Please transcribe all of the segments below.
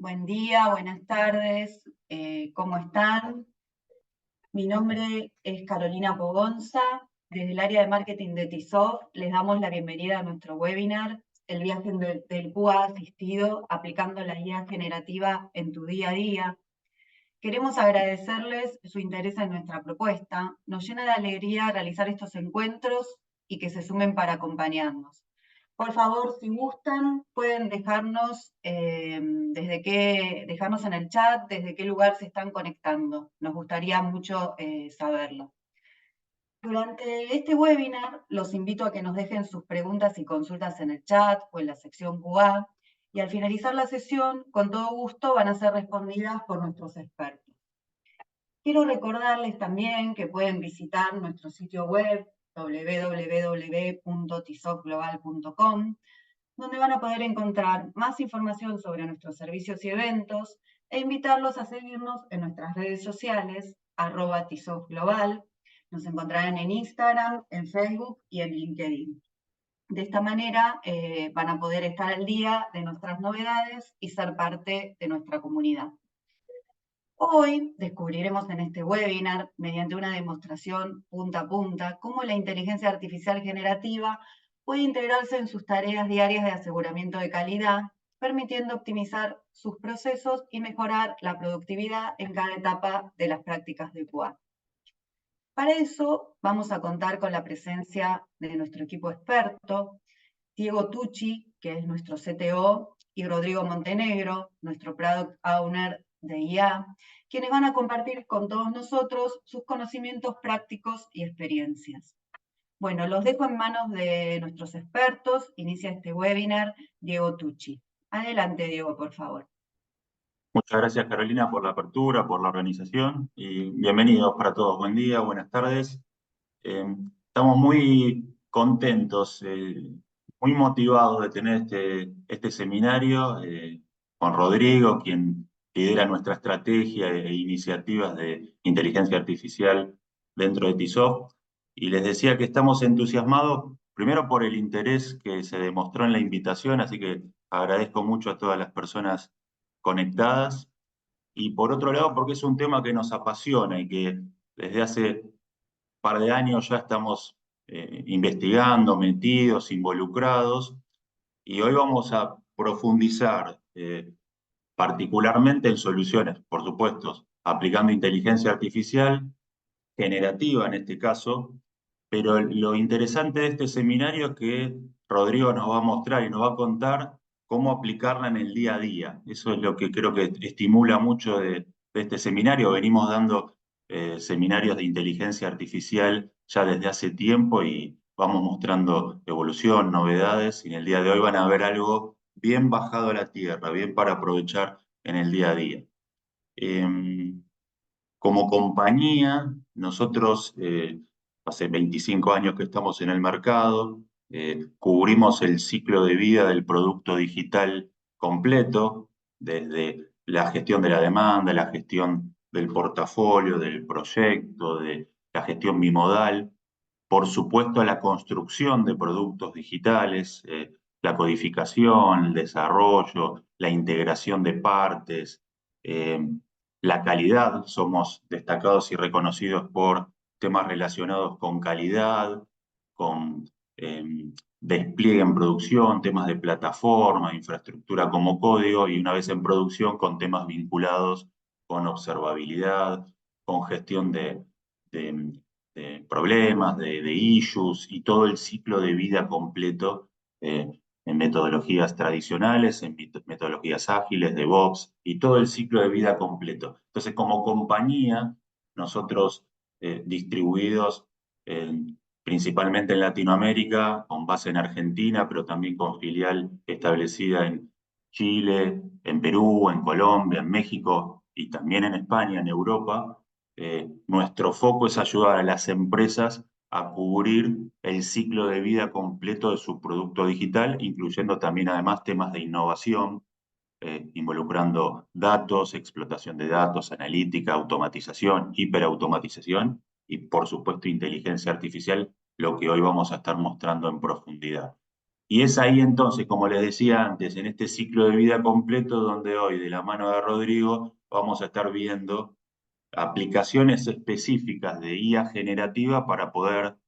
Buen día, buenas tardes, ¿cómo están? Mi nombre es Carolina Pogonza. Desde el área de marketing de TISOF les damos la bienvenida a nuestro webinar, El viaje del QA asistido, aplicando la IA generativa en tu día a día. Queremos agradecerles su interés en nuestra propuesta. Nos llena de alegría realizar estos encuentros y que se sumen para acompañarnos. Por favor, si gustan, pueden dejarnos, dejarnos en el chat desde qué lugar se están conectando. Nos gustaría mucho saberlo. Durante este webinar, los invito a que nos dejen sus preguntas y consultas en el chat o en la sección QA, y al finalizar la sesión, con todo gusto, van a ser respondidas por nuestros expertos. Quiero recordarles también que pueden visitar nuestro sitio web www.tisofglobal.com, donde van a poder encontrar más información sobre nuestros servicios y eventos e invitarlos a seguirnos en nuestras redes sociales, @tisofglobal. Nos encontrarán en Instagram, en Facebook y en LinkedIn. De esta manera van a poder estar al día de nuestras novedades y ser parte de nuestra comunidad. Hoy descubriremos en este webinar, mediante una demostración punta a punta, cómo la inteligencia artificial generativa puede integrarse en sus tareas diarias de aseguramiento de calidad, permitiendo optimizar sus procesos y mejorar la productividad en cada etapa de las prácticas de QA. Para eso vamos a contar con la presencia de nuestro equipo experto, Diego Tucci, que es nuestro CTO, y Rodrigo Montenegro, nuestro Product Owner de IA, quienes van a compartir con todos nosotros sus conocimientos prácticos y experiencias. Bueno, los dejo en manos de nuestros expertos. Inicia este webinar Diego Tucci. Adelante, Diego, por favor. Muchas gracias, Carolina, por la apertura, por la organización y bienvenidos para todos. Buen día, buenas tardes. Estamos muy contentos, muy motivados de tener este seminario con Rodrigo, quien lidera nuestra estrategia e iniciativas de inteligencia artificial dentro de TISOF. Y les decía que estamos entusiasmados, primero por el interés que se demostró en la invitación, así que agradezco mucho a todas las personas conectadas. Y por otro lado, porque es un tema que nos apasiona y que desde hace un par de años ya estamos investigando, metidos, involucrados, y hoy vamos a profundizar particularmente en soluciones, por supuesto, aplicando inteligencia artificial, generativa en este caso, pero lo interesante de este seminario es que Rodrigo nos va a mostrar y nos va a contar cómo aplicarla en el día a día. Eso es lo que creo que estimula mucho de este seminario. Venimos dando seminarios de inteligencia artificial ya desde hace tiempo y vamos mostrando evolución, novedades, y en el día de hoy van a ver algo bien bajado a la tierra, bien para aprovechar en el día a día. Como compañía, nosotros hace 25 años que estamos en el mercado, cubrimos el ciclo de vida del producto digital completo, desde la gestión de la demanda, la gestión del portafolio, del proyecto, de la gestión bimodal, por supuesto la construcción de productos digitales, la codificación, el desarrollo, la integración de partes, eh, la calidad. Somos destacados y reconocidos por temas relacionados con calidad, con eh, despliegue en producción, temas de plataforma, infraestructura como código, y una vez en producción con temas vinculados con observabilidad, con gestión de problemas, de issues y todo el ciclo de vida completo en metodologías tradicionales, en metodologías ágiles, DevOps y todo el ciclo de vida completo. Entonces, como compañía, nosotros distribuidos principalmente en Latinoamérica, con base en Argentina, pero también con filial establecida en Chile, en Perú, en Colombia, en México y también en España, en Europa. Nuestro foco es ayudar a las empresas a cubrir el ciclo de vida completo de su producto digital, incluyendo también además temas de innovación, involucrando datos, explotación de datos, analítica, automatización, hiperautomatización y por supuesto inteligencia artificial, lo que hoy vamos a estar mostrando en profundidad. Y es ahí entonces, como les decía antes, en este ciclo de vida completo, donde hoy, de la mano de Rodrigo, vamos a estar viendo aplicaciones específicas de IA generativa para poder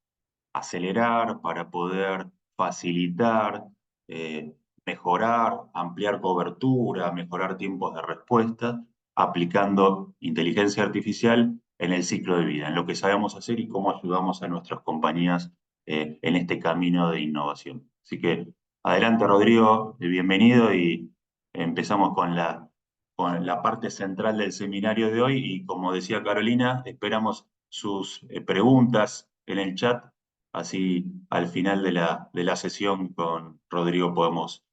acelerar, para poder facilitar, eh, mejorar, ampliar cobertura, mejorar tiempos de respuesta, aplicando inteligencia artificial en el ciclo de vida, en lo que sabemos hacer y cómo ayudamos a nuestras compañías en este camino de innovación. Así que adelante, Rodrigo, bienvenido y empezamos con la parte central del seminario de hoy y como decía Carolina, esperamos sus preguntas en el chat. Así al final de la sesión con Rodrigo podemos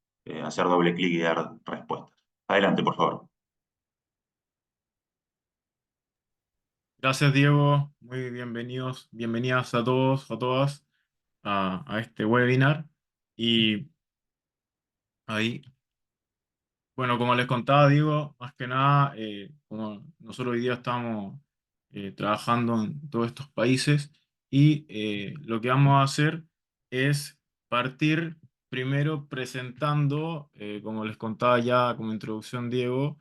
hacer doble clic y dar respuestas. Adelante, por favor. Gracias, Diego. Muy bienvenidos, bienvenidas a todos, a todas a este webinar. Y ahí, bueno, como les contaba, Diego, más que nada, como nosotros hoy día estamos trabajando en todos estos países y lo que vamos a hacer es partir primero presentando, como les contaba ya como introducción, Diego,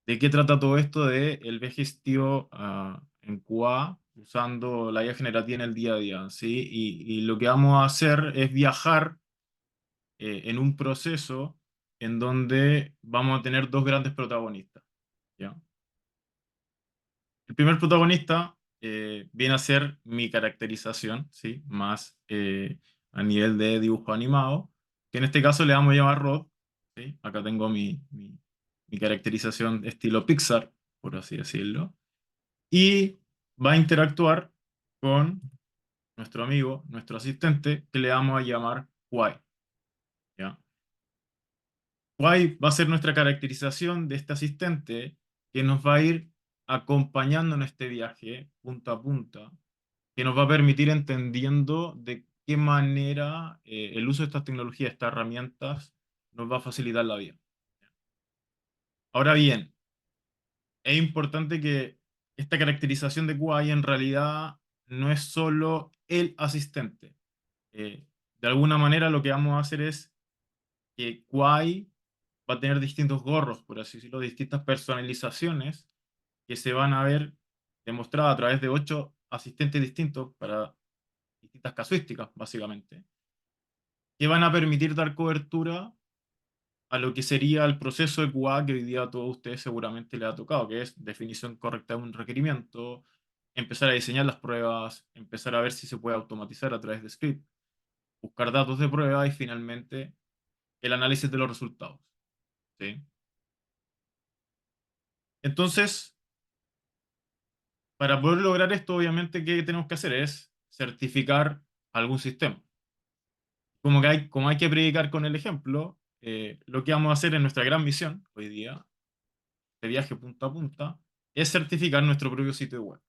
¿de qué trata todo esto de el vegestio en QA usando la IA generativa en el día a día? ¿Sí? Y lo que vamos a hacer es viajar en un proceso en donde vamos a tener dos grandes protagonistas. ¿Ya? El primer protagonista viene a ser mi caracterización, ¿sí? Más a nivel de dibujo animado, que en este caso le vamos a llamar Rod. ¿Sí? Acá tengo mi caracterización estilo Pixar, por así decirlo. Y va a interactuar con nuestro amigo, nuestro asistente, que le vamos a llamar Kwai. ¿Ya? Kwai va a ser nuestra caracterización de este asistente que nos va a ir acompañando en este viaje, punta a punta, que nos va a permitir entendiendo de qué manera el uso de estas tecnologías, estas herramientas, nos va a facilitar la vida. Ahora bien, es importante que esta caracterización de QI en realidad no es solo el asistente. De alguna manera lo que vamos a hacer es que QI va a tener distintos gorros, por así decirlo, distintas personalizaciones que se van a ver demostradas a través de 8 asistentes distintos para distintas casuísticas, básicamente, que van a permitir dar cobertura a lo que sería el proceso de QA que hoy día a todos ustedes seguramente les ha tocado, que es definición correcta de un requerimiento, empezar a diseñar las pruebas, empezar a ver si se puede automatizar a través de script, buscar datos de prueba y finalmente el análisis de los resultados. ¿Sí? Entonces, para poder lograr esto, obviamente, ¿qué tenemos que hacer? Es certificar algún sistema. Como hay que predicar con el ejemplo, lo que vamos a hacer en nuestra gran misión hoy día, de viaje punta a punta, es certificar nuestro propio sitio web.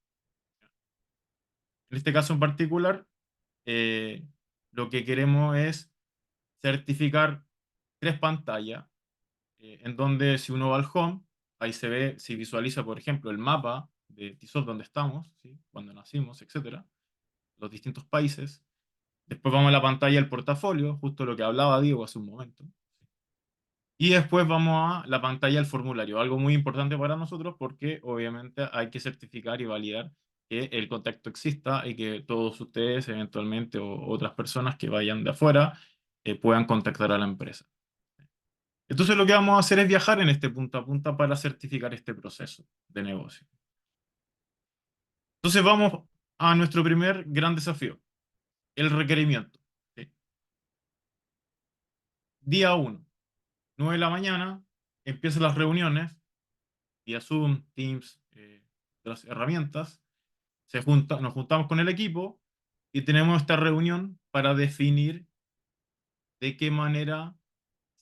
En este caso en particular, eh, lo que queremos es certificar 3 pantallas, en donde si uno va al home, ahí se ve, si visualiza, por ejemplo, el mapa de TISOL donde estamos, ¿sí? Cuando nacimos, etcétera, los distintos países. Después vamos a la pantalla del portafolio, justo lo que hablaba Diego hace un momento. Y después vamos a la pantalla del formulario, algo muy importante para nosotros porque obviamente hay que certificar y validar que el contacto exista y que todos ustedes eventualmente o otras personas que vayan de afuera puedan contactar a la empresa. Entonces lo que vamos a hacer es viajar en este punta a punta para certificar este proceso de negocio. Entonces vamos a nuestro primer gran desafío, el requerimiento. ¿Sí? Día 1, 9 de la mañana, empiezan las reuniones vía Zoom, Teams, otras herramientas. Nos juntamos con el equipo y tenemos esta reunión para definir de qué manera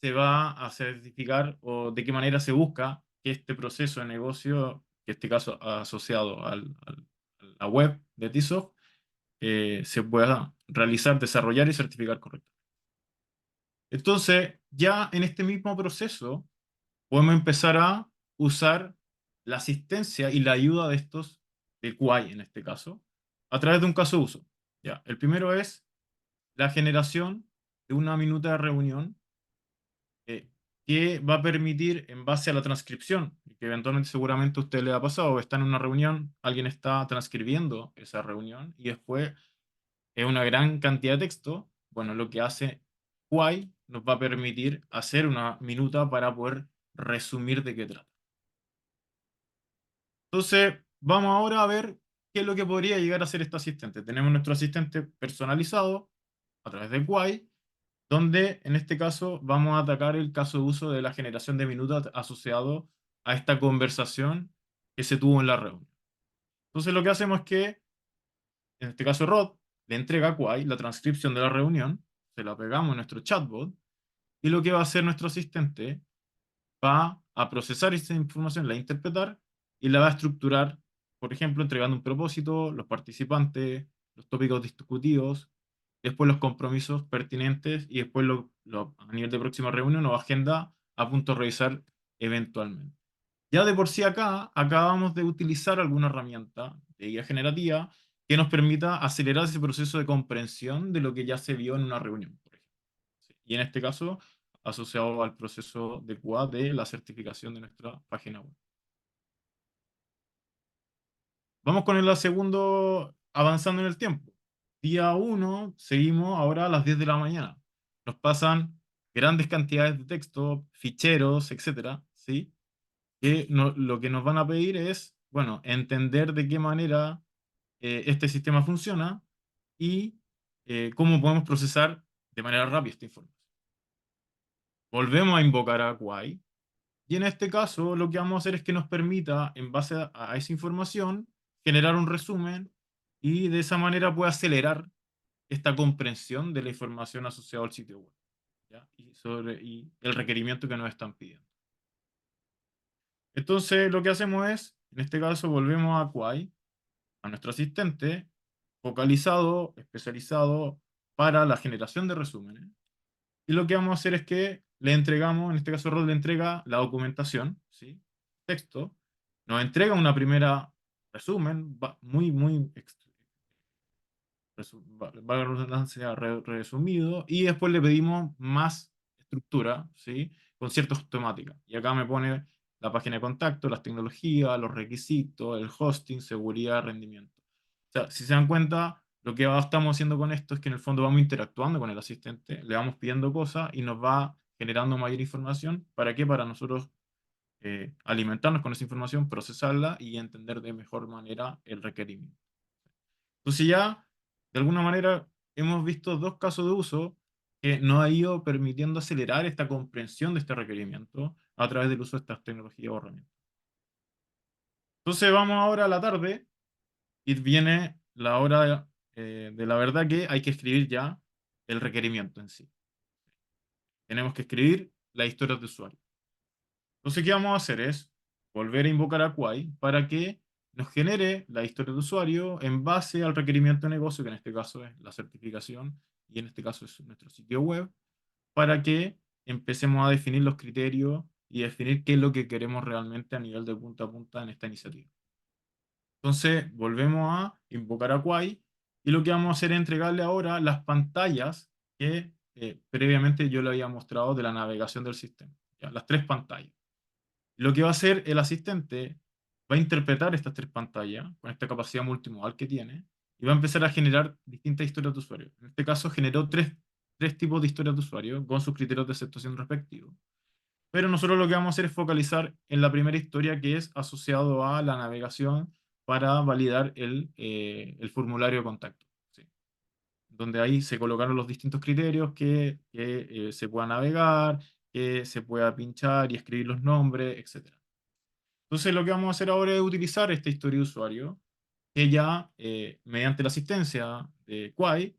se va a certificar o de qué manera se busca que este proceso de negocio, que en este caso asociado a la web de TISOF, se pueda realizar, desarrollar y certificar correctamente. Entonces, ya en este mismo proceso, podemos empezar a usar la asistencia y la ayuda de estos, de QI en este caso, a través de un caso de uso. ¿Ya? El primero es la generación de una minuta de reunión que va a permitir, en base a la transcripción, que eventualmente seguramente a usted le ha pasado, está en una reunión, alguien está transcribiendo esa reunión y después es una gran cantidad de texto. Bueno, lo que hace Quay nos va a permitir hacer una minuta para poder resumir de qué trata. Entonces, vamos ahora a ver qué es lo que podría llegar a ser este asistente. Tenemos nuestro asistente personalizado a través de Quay, donde en este caso vamos a atacar el caso de uso de la generación de minutos asociado a esta conversación que se tuvo en la reunión. Entonces lo que hacemos es que, en este caso Rod, le entrega a Quay la transcripción de la reunión, se la pegamos en nuestro chatbot, y lo que va a hacer nuestro asistente va a procesar esta información, la va a interpretar y la va a estructurar, por ejemplo, entregando un propósito, los participantes, los tópicos discutidos, después los compromisos pertinentes y después a nivel de próxima reunión o agenda a punto de revisar eventualmente. Ya de por sí acá acabamos de utilizar alguna herramienta de guía generativa que nos permita acelerar ese proceso de comprensión de lo que ya se vio en una reunión, por ejemplo. Y en este caso, asociado al proceso de QA de la certificación de nuestra página web. Vamos con el segundo, avanzando en el tiempo. Día 1, seguimos ahora a las 10 de la mañana. Nos pasan grandes cantidades de texto, ficheros, etcétera, ¿sí? Que lo que nos van a pedir es, bueno, entender de qué manera este sistema funciona y cómo podemos procesar de manera rápida esta información. Volvemos a invocar a Quay. Y en este caso, lo que vamos a hacer es que nos permita, en base a esa información, generar un resumen y de esa manera puede acelerar esta comprensión de la información asociada al sitio web, ¿ya? Y el requerimiento que nos están pidiendo. Entonces, lo que hacemos es, en este caso, volvemos a Quay, a nuestro asistente, focalizado, especializado para la generación de resúmenes. Y lo que vamos a hacer es que le entregamos, en este caso Rod le entrega la documentación, ¿sí? Texto, nos entrega una primera resumen, valga la redundancia, resumido, y después le pedimos más estructura, ¿sí? Con ciertas temáticas. Y acá me pone la página de contacto, las tecnologías, los requisitos, el hosting, seguridad, rendimiento. O sea, si se dan cuenta, lo que estamos haciendo con esto es que en el fondo vamos interactuando con el asistente, le vamos pidiendo cosas y nos va generando mayor información. ¿Para qué? Para nosotros alimentarnos con esa información, procesarla y entender de mejor manera el requerimiento. Entonces ya, de alguna manera, hemos visto dos casos de uso que nos ha ido permitiendo acelerar esta comprensión de este requerimiento a través del uso de estas tecnologías o herramientas. Entonces vamos ahora a la tarde y viene la hora de la verdad que hay que escribir ya el requerimiento en sí. Tenemos que escribir la historia de usuario. Entonces, ¿qué vamos a hacer? Es volver a invocar a Quay para que nos genere la historia de usuario en base al requerimiento de negocio, que en este caso es la certificación y en este caso es nuestro sitio web, para que empecemos a definir los criterios y definir qué es lo que queremos realmente a nivel de punta a punta en esta iniciativa. Entonces, volvemos a invocar a Quay y lo que vamos a hacer es entregarle ahora las pantallas que previamente yo le había mostrado de la navegación del sistema. ¿Ya? Las tres pantallas. Lo que va a hacer el asistente va a interpretar estas tres pantallas con esta capacidad multimodal que tiene y va a empezar a generar distintas historias de usuario. En este caso generó tres tipos de historias de usuario con sus criterios de aceptación respectivos. Pero nosotros lo que vamos a hacer es focalizar en la primera historia que es asociado a la navegación para validar el formulario de contacto, ¿sí? Donde ahí se colocaron los distintos criterios que se pueda navegar, que se pueda pinchar y escribir los nombres, etc. Entonces lo que vamos a hacer ahora es utilizar esta historia de usuario que ya, mediante la asistencia de Quay,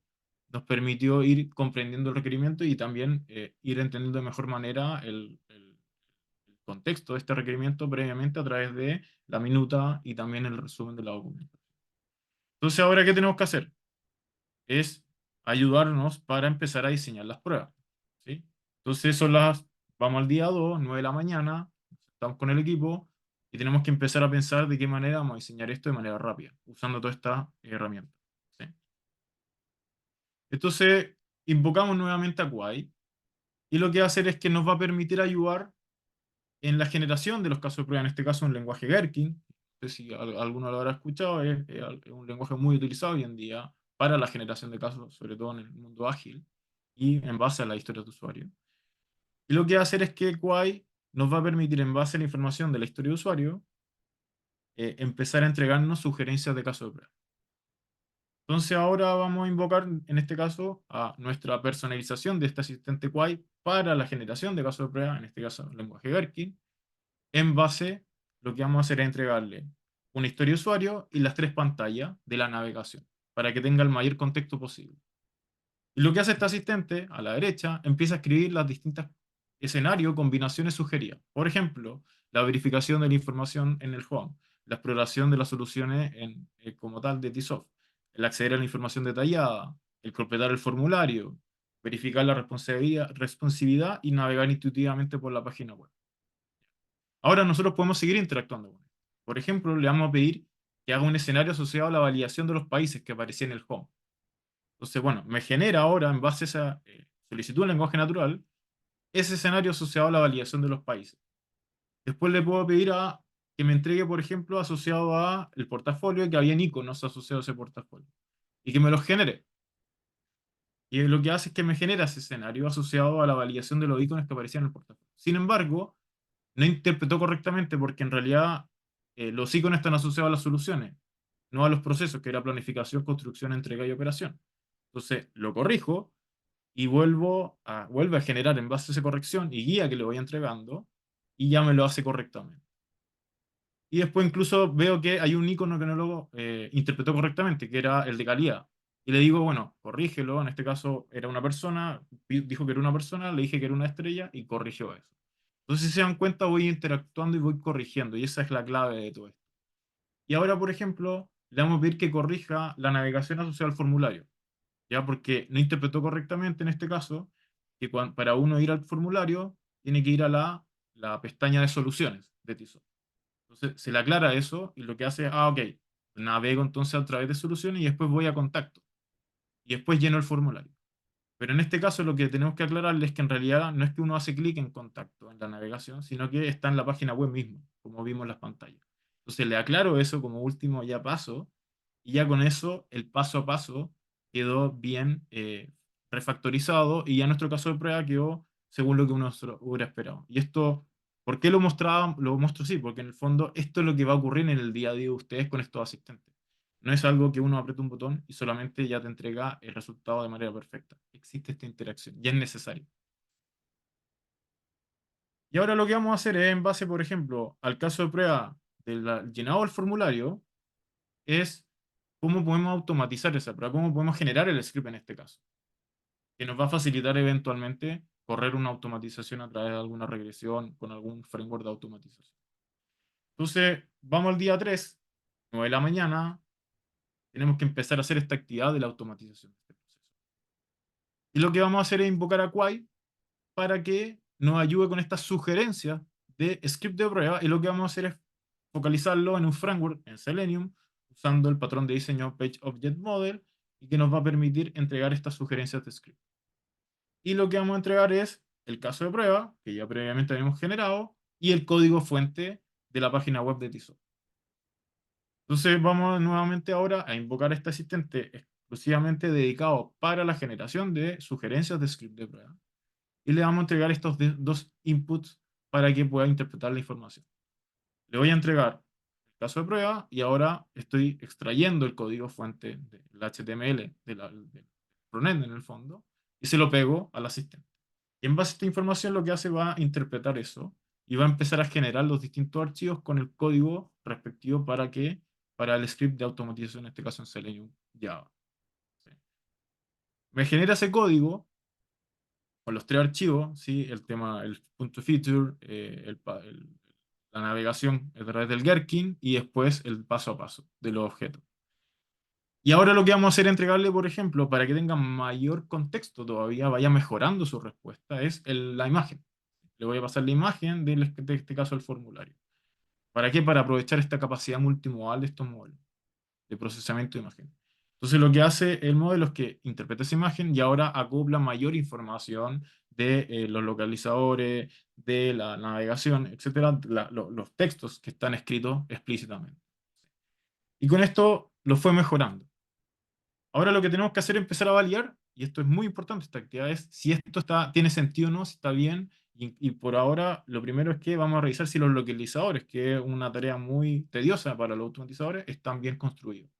nos permitió ir comprendiendo el requerimiento y también ir entendiendo de mejor manera el contexto de este requerimiento previamente a través de la minuta y también el resumen de la documentación. Entonces, ahora, ¿qué tenemos que hacer? Es ayudarnos para empezar a diseñar las pruebas, ¿sí? Entonces, vamos al día 2, 9 de la mañana, estamos con el equipo y tenemos que empezar a pensar de qué manera vamos a diseñar esto de manera rápida, usando todas estas herramientas, ¿sí? Entonces, invocamos nuevamente a Quay, y lo que va a hacer es que nos va a permitir ayudar en la generación de los casos de prueba, en este caso un lenguaje Gherkin. No sé si alguno lo habrá escuchado, es un lenguaje muy utilizado hoy en día para la generación de casos, sobre todo en el mundo ágil, y en base a la historia de usuario. Y lo que va a hacer es que Quay nos va a permitir, en base a la información de la historia de usuario, empezar a entregarnos sugerencias de caso de prueba. Entonces ahora vamos a invocar, en este caso, a nuestra personalización de este asistente Quay para la generación de casos de prueba, en este caso el lenguaje Gherkin. En base, lo que vamos a hacer es entregarle una historia de usuario y las 3 pantallas de la navegación, para que tenga el mayor contexto posible. Y lo que hace este asistente, a la derecha, empieza a escribir las distintas escenarios, combinaciones sugeridas. Por ejemplo, la verificación de la información en el home, la exploración de las soluciones como tal de Tsoft, el acceder a la información detallada, el completar el formulario, verificar la responsividad y navegar intuitivamente por la página web. Ahora nosotros podemos seguir interactuando con él. Por ejemplo, le vamos a pedir que haga un escenario asociado a la validación de los países que aparecía en el home. Entonces, bueno, me genera ahora, en base a esa solicitud en lenguaje natural, ese escenario asociado a la validación de los países. Después le puedo pedir que me entregue, por ejemplo, asociado a el portafolio, que había iconos asociados a ese portafolio, y que me los genere. Y lo que hace es que me genera ese escenario asociado a la validación de los iconos que aparecían en el portafolio. Sin embargo, no interpretó correctamente porque en realidad los iconos están asociados a las soluciones, no a los procesos, que era planificación, construcción, entrega y operación. Entonces lo corrijo y vuelve a generar en base a esa corrección y guía que le voy entregando y ya me lo hace correctamente. Y después incluso veo que hay un icono que no lo interpretó correctamente, que era el de calidad. Y le digo, bueno, corrígelo, en este caso era una persona, dijo que era una persona, le dije que era una estrella y corrigió eso. Entonces, si se dan cuenta, voy interactuando y voy corrigiendo, y esa es la clave de todo esto. Y ahora, por ejemplo, le vamos a pedir que corrija la navegación asociada al formulario, ¿ya? Porque no interpretó correctamente en este caso, que para uno ir al formulario, tiene que ir a la pestaña de soluciones de Tsoft. Entonces, se le aclara eso, y lo que hace es, ok, navego entonces a través de soluciones y después voy a contacto, y después lleno el formulario. Pero en este caso lo que tenemos que aclararle es que en realidad no es que uno hace clic en contacto en la navegación, sino que está en la página web mismo, como vimos en las pantallas. Entonces le aclaro eso como último ya paso, y ya con eso el paso a paso quedó bien refactorizado, y ya nuestro caso de prueba quedó según lo que uno hubiera esperado. Y esto, ¿por qué lo mostraba? Lo muestro así, porque en el fondo esto es lo que va a ocurrir en el día a día de ustedes con estos asistentes. No es algo que uno aprieta un botón y solamente ya te entrega el resultado de manera perfecta. Existe esta interacción y es necesario. Y ahora lo que vamos a hacer es, en base, por ejemplo, al caso de prueba del llenado del formulario, es cómo podemos automatizar esa prueba, cómo podemos generar el script en este caso, que nos va a facilitar eventualmente correr una automatización a través de alguna regresión con algún framework de automatización. Entonces, vamos al día 3, 9 de la mañana, tenemos que empezar a hacer esta actividad de la automatización de este proceso. Y lo que vamos a hacer es invocar a Quay para que nos ayude con estas sugerencias de script de prueba, y lo que vamos a hacer es focalizarlo en un framework en Selenium, usando el patrón de diseño Page Object Model, y que nos va a permitir entregar estas sugerencias de script. Y lo que vamos a entregar es el caso de prueba, que ya previamente habíamos generado, y el código fuente de la página web de Tsoft. Entonces vamos nuevamente ahora a invocar a este asistente exclusivamente dedicado para la generación de sugerencias de script de prueba, y le vamos a entregar estos dos inputs para que pueda interpretar la información. Le voy a entregar el caso de prueba, y ahora estoy extrayendo el código fuente del HTML del frontend en el fondo, y se lo pego al asistente. Y en base a esta información lo que hace va a interpretar eso y va a empezar a generar los distintos archivos con el código respectivo para el script de automatización, en este caso en Selenium Java. ¿Sí? Me genera ese código con los 3 archivos, ¿sí? El tema, el punto feature, la navegación a través del Gherkin, y después el paso a paso de los objetos. Y ahora lo que vamos a hacer es entregarle, por ejemplo, para que tenga mayor contexto todavía, vaya mejorando su respuesta, es la imagen. Le voy a pasar la imagen de este caso el formulario. ¿Para qué? Para aprovechar esta capacidad multimodal de estos modelos de procesamiento de imagen. Entonces lo que hace el modelo es que interpreta esa imagen y ahora acopla mayor información de los localizadores, de la navegación, etcétera, los textos que están escritos explícitamente. Y con esto lo fue mejorando. Ahora lo que tenemos que hacer es empezar a validar, y esto es muy importante, esta actividad es si esto tiene sentido o no, si está bien, y por ahora lo primero es que vamos a revisar si los localizadores, que es una tarea muy tediosa para los automatizadores, están bien construidos.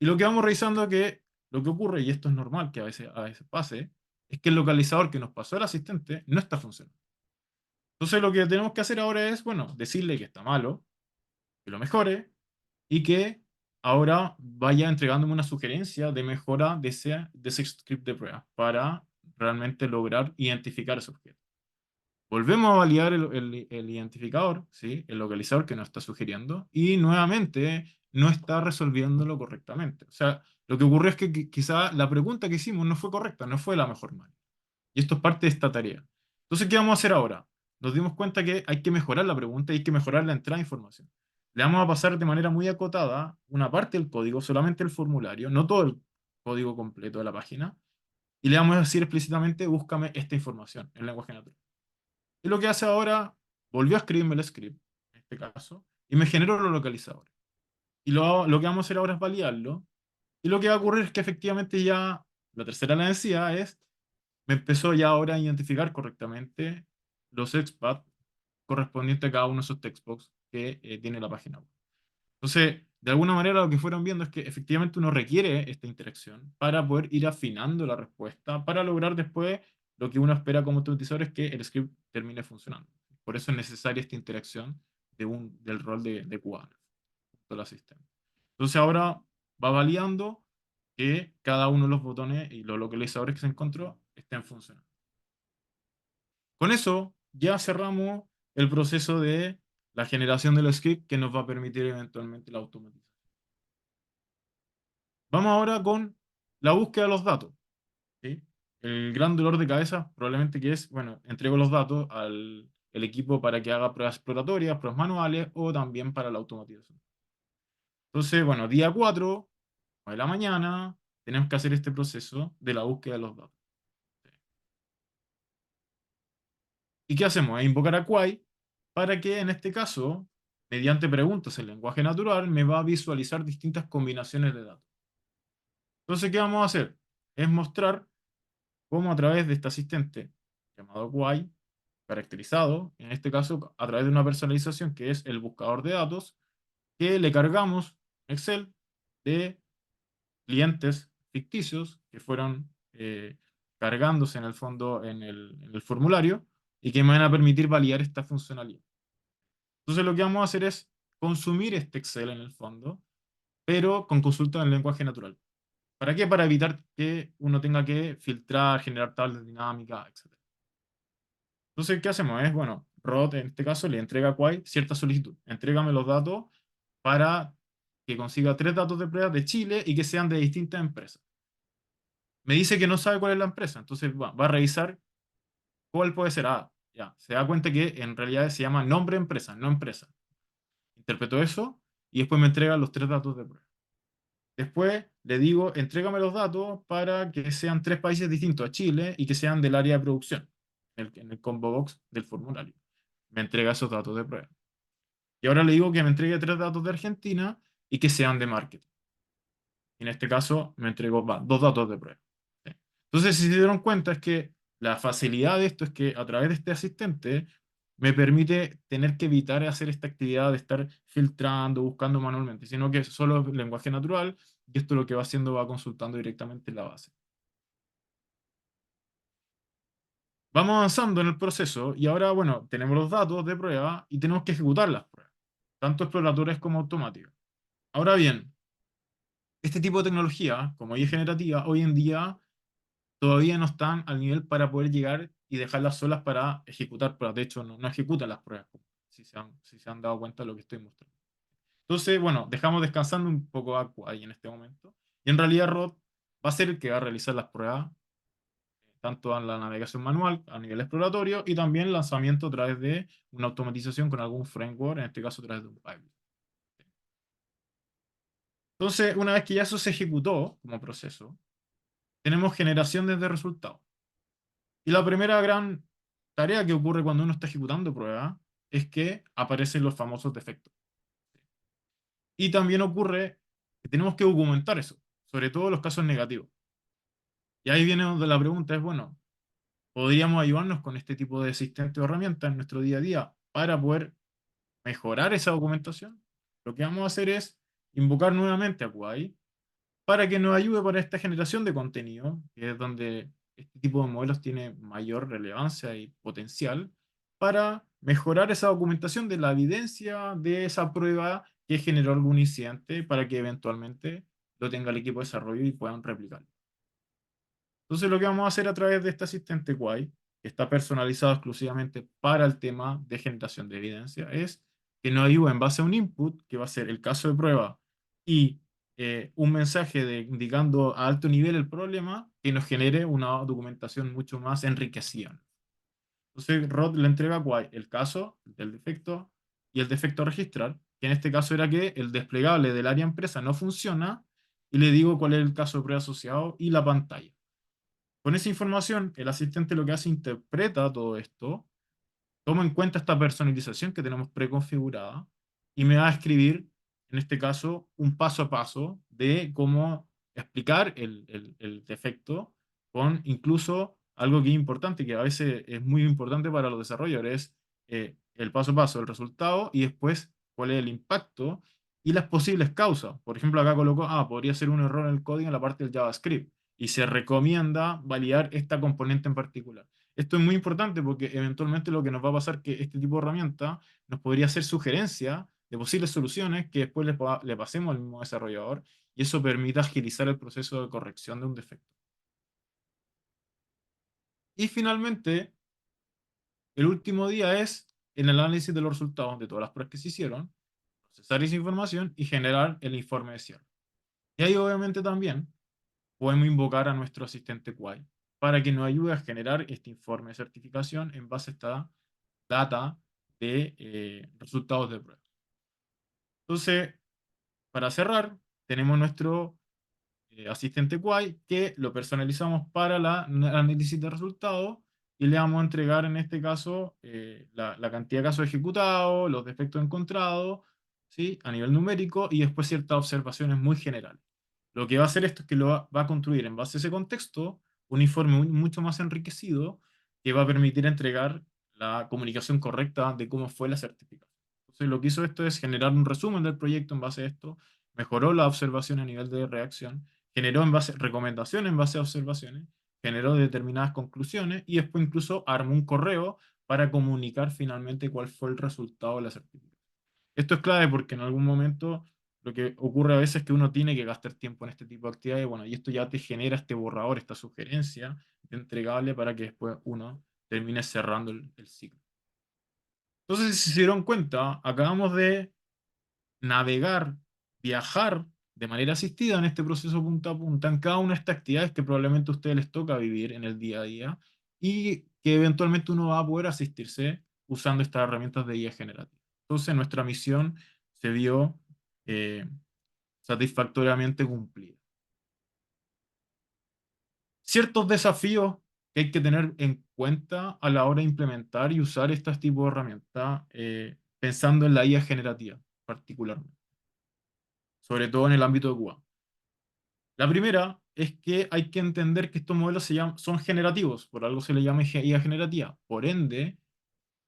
Y lo que vamos revisando es que lo que ocurre, y esto es normal que a veces pase, es que el localizador que nos pasó el asistente no está funcionando. Entonces lo que tenemos que hacer ahora es, bueno, decirle que está malo, que lo mejore, y que ahora vaya entregándome una sugerencia de mejora de ese script de prueba para realmente lograr identificar ese objeto. Volvemos a validar el identificador, ¿sí? El localizador que nos está sugiriendo, y nuevamente no está resolviéndolo correctamente. O sea, lo que ocurrió es que quizá la pregunta que hicimos no fue correcta, no fue la mejor manera. Y esto es parte de esta tarea. Entonces, ¿qué vamos a hacer ahora? Nos dimos cuenta que hay que mejorar la pregunta y hay que mejorar la entrada de información. Le vamos a pasar de manera muy acotada una parte del código, solamente el formulario, no todo el código completo de la página, y le vamos a decir explícitamente, búscame esta información en lenguaje natural. Y lo que hace ahora, volvió a escribirme el script, en este caso, y me generó los localizadores. Y lo que vamos a hacer ahora es validarlo, y lo que va a ocurrir es que efectivamente ya, la tercera la decía, me empezó ya ahora a identificar correctamente los XPath correspondientes a cada uno de esos textbox que tiene la página web. Entonces, de alguna manera lo que fueron viendo es que efectivamente uno requiere esta interacción para poder ir afinando la respuesta, para lograr después lo que uno espera como automatizador es que el script termine funcionando. Por eso es necesaria esta interacción del rol de QA, del asistente. Entonces ahora va validando que cada uno de los botones y los localizadores que se encontró estén funcionando. Con eso ya cerramos el proceso de la generación del script que nos va a permitir eventualmente la automatización. Vamos ahora con la búsqueda de los datos, ¿sí? El gran dolor de cabeza probablemente que es, bueno, entrego los datos al el equipo para que haga pruebas exploratorias, pruebas manuales o también para la automatización. Entonces, bueno, día 4 de la mañana tenemos que hacer este proceso de la búsqueda de los datos. ¿Y qué hacemos? Es invocar a Quay para que en este caso, mediante preguntas en lenguaje natural, me va a visualizar distintas combinaciones de datos. Entonces, ¿qué vamos a hacer? Es mostrar cómo a través de este asistente llamado Quay, caracterizado, en este caso a través de una personalización que es el buscador de datos, que le cargamos Excel de clientes ficticios que fueron cargándose en el fondo en el formulario y que me van a permitir validar esta funcionalidad. Entonces lo que vamos a hacer es consumir este Excel en el fondo, pero con consulta en lenguaje natural. ¿Para qué? Para evitar que uno tenga que filtrar, generar tablas dinámicas, etc. Entonces, ¿qué hacemos? Es, bueno, Rod en este caso le entrega a Quay cierta solicitud. Entrégame los datos para que consiga 3 datos de prueba de Chile y que sean de distintas empresas. Me dice que no sabe cuál es la empresa, entonces va a revisar cuál puede ser. Ah, ya, se da cuenta que en realidad se llama nombre empresa, no empresa. Interpreto eso y después me entrega los 3 datos de prueba. Después le digo, entrégame los datos para que sean 3 países distintos a Chile y que sean del área de producción, en el combo box del formulario. Me entrega esos datos de prueba. Y ahora le digo que me entregue 3 datos de Argentina y que sean de marketing. Y en este caso me entregó 2 datos de prueba. ¿Sí? Entonces, si se dieron cuenta, es que la facilidad de esto es que a través de este asistente me permite tener que evitar hacer esta actividad de estar filtrando, buscando manualmente, sino que solo es lenguaje natural y esto lo que va haciendo va consultando directamente en la base. Vamos avanzando en el proceso y ahora, bueno, tenemos los datos de prueba y tenemos que ejecutar las pruebas, tanto exploratorias como automáticas. Ahora bien, este tipo de tecnología, como IA generativa, hoy en día todavía no están al nivel para poder llegar y dejarlas solas para ejecutar pruebas. De hecho, no ejecutan las pruebas, si se han dado cuenta de lo que estoy mostrando. Entonces, bueno, dejamos descansando un poco a Quay en este momento. Y en realidad Rod va a ser el que va a realizar las pruebas, tanto en la navegación manual a nivel exploratorio y también lanzamiento a través de una automatización con algún framework, en este caso a través de un pipeline. Entonces, una vez que ya eso se ejecutó como proceso, tenemos generación desde resultados. Y la primera gran tarea que ocurre cuando uno está ejecutando pruebas es que aparecen los famosos defectos. Y también ocurre que tenemos que documentar eso, sobre todo los casos negativos. Y ahí viene donde la pregunta es, bueno, ¿podríamos ayudarnos con este tipo de asistentes o herramientas en nuestro día a día para poder mejorar esa documentación? Lo que vamos a hacer es invocar nuevamente a Kuai para que nos ayude para esta generación de contenido, que es donde este tipo de modelos tiene mayor relevancia y potencial, para mejorar esa documentación de la evidencia de esa prueba que generó algún incidente para que eventualmente lo tenga el equipo de desarrollo y puedan replicarlo. Entonces lo que vamos a hacer a través de este asistente Quay, que está personalizado exclusivamente para el tema de generación de evidencia, es que nos ayude en base a un input, que va a ser el caso de prueba, y un mensaje indicando a alto nivel el problema, que nos genere una documentación mucho más enriquecida. Entonces Rod le entrega a Quay el caso del defecto y el defecto a registrar, que en este caso era que el desplegable del área empresa no funciona, y le digo cuál es el caso de prueba asociado y la pantalla. Con esa información, el asistente lo que hace, interpreta todo esto, toma en cuenta esta personalización que tenemos preconfigurada y me va a escribir, en este caso, un paso a paso de cómo explicar el defecto, con incluso algo que es importante, que a veces es muy importante para los desarrolladores, el paso a paso, el resultado y después cuál es el impacto y las posibles causas. Por ejemplo, acá colocó, podría ser un error en el código en la parte del JavaScript y se recomienda validar esta componente en particular. Esto es muy importante porque eventualmente lo que nos va a pasar es que este tipo de herramienta nos podría hacer sugerencias de posibles soluciones que después le pasemos al mismo desarrollador y eso permite agilizar el proceso de corrección de un defecto. Y finalmente, el último día es el análisis de los resultados de todas las pruebas que se hicieron, procesar esa información y generar el informe de cierre. Y ahí obviamente también podemos invocar a nuestro asistente Quay para que nos ayude a generar este informe de certificación en base a esta data de resultados de prueba. Entonces, para cerrar, tenemos nuestro asistente Quay que lo personalizamos para el análisis de resultados y le vamos a entregar en este caso la cantidad de casos ejecutados, los defectos encontrados, ¿sí? A nivel numérico y después ciertas observaciones muy generales. Lo que va a hacer esto es que lo va a construir en base a ese contexto un informe mucho más enriquecido que va a permitir entregar la comunicación correcta de cómo fue la certificación. Entonces, lo que hizo esto es generar un resumen del proyecto en base a esto, mejoró la observación a nivel de reacción, generó recomendaciones en base a observaciones, generó determinadas conclusiones y después incluso armó un correo para comunicar finalmente cuál fue el resultado de la certificación. Esto es clave porque en algún momento lo que ocurre a veces es que uno tiene que gastar tiempo en este tipo de actividades, bueno, y esto ya te genera este borrador, esta sugerencia de entregable para que después uno termine cerrando el ciclo. Entonces, si se dieron cuenta, acabamos de navegar, viajar de manera asistida en este proceso punta a punta en cada una de estas actividades que probablemente a ustedes les toca vivir en el día a día y que eventualmente uno va a poder asistirse usando estas herramientas de guía generativa. Entonces nuestra misión se vio eh, satisfactoriamente cumplida. Ciertos desafíos que hay que tener en cuenta a la hora de implementar y usar estos tipos de herramientas, pensando en la IA generativa particularmente, sobre todo en el ámbito de Cuba. La primera es que hay que entender que estos modelos son generativos, por algo se le llama IA generativa. Por ende,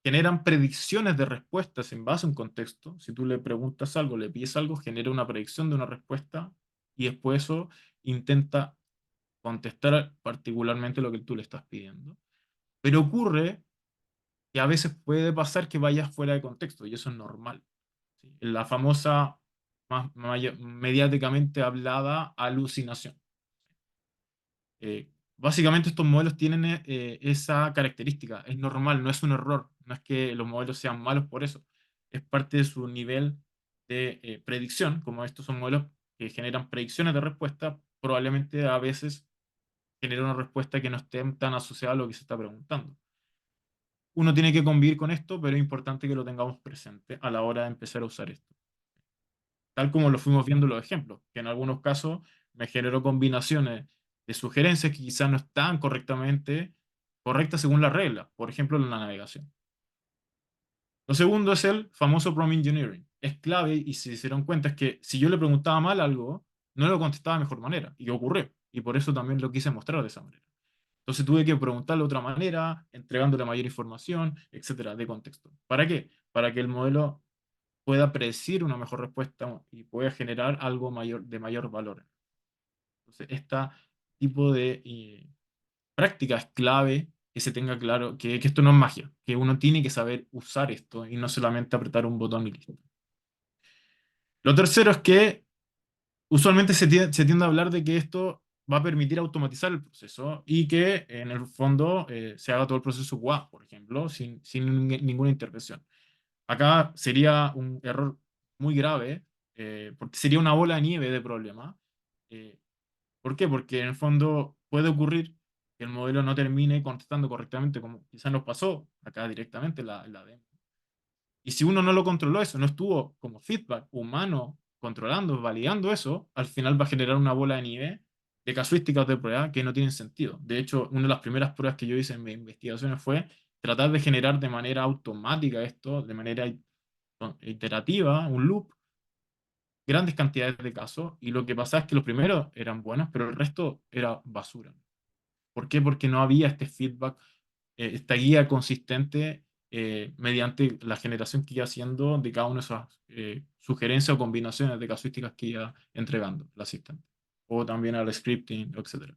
generan predicciones de respuestas en base a un contexto. Si tú le preguntas algo, le pides algo, genera una predicción de una respuesta y después eso intenta contestar particularmente lo que tú le estás pidiendo. Pero ocurre que a veces puede pasar que vayas fuera de contexto y eso es normal. ¿Sí? La famosa, mediáticamente hablada, alucinación. Básicamente estos modelos tienen esa característica, es normal, no es un error, no es que los modelos sean malos por eso, es parte de su nivel de predicción, como estos son modelos que generan predicciones de respuesta, probablemente a veces genera una respuesta que no esté tan asociada a lo que se está preguntando. Uno tiene que convivir con esto, pero es importante que lo tengamos presente a la hora de empezar a usar esto. tal como lo fuimos viendo en los ejemplos, que en algunos casos me generó combinaciones de sugerencias que quizás no están correctas según las reglas, por ejemplo, en la navegación. Lo segundo es el famoso prompt engineering. Es clave y si se dieron cuenta es que si yo le preguntaba mal algo, no lo contestaba de mejor manera. ¿Y qué ocurrió? Y por eso también lo quise mostrar de esa manera. Entonces tuve que preguntarle de otra manera, entregándole mayor información, etcétera, de contexto. ¿Para qué? Para que el modelo pueda predecir una mejor respuesta y pueda generar algo mayor, de mayor valor. Entonces, este tipo de práctica es clave que se tenga claro que esto no es magia, que uno tiene que saber usar esto y no solamente apretar un botón y listo. Lo tercero es que usualmente se tiende a hablar de que esto va a permitir automatizar el proceso y que en el fondo se haga todo el proceso WA, por ejemplo, sin ninguna intervención. Acá sería un error muy grave, porque sería una bola de nieve de problemas. Eh, ¿Por qué? Porque en el fondo puede ocurrir que el modelo no termine contestando correctamente, como quizás nos pasó acá directamente en la demo. Y si uno no lo controló eso, no estuvo como feedback humano controlando, validando eso, al final va a generar una bola de nieve de casuísticas de prueba que no tienen sentido. De hecho, una de las primeras pruebas que yo hice en mis investigaciones fue tratar de generar de manera automática esto, de manera iterativa, un loop, grandes cantidades de casos, y lo que pasaba es que los primeros eran buenos, pero el resto era basura. ¿Por qué? Porque no había este feedback, esta guía consistente mediante la generación que iba haciendo de cada una de esas sugerencias o combinaciones de casuísticas que iba entregando el asistente. O también al scripting, etc.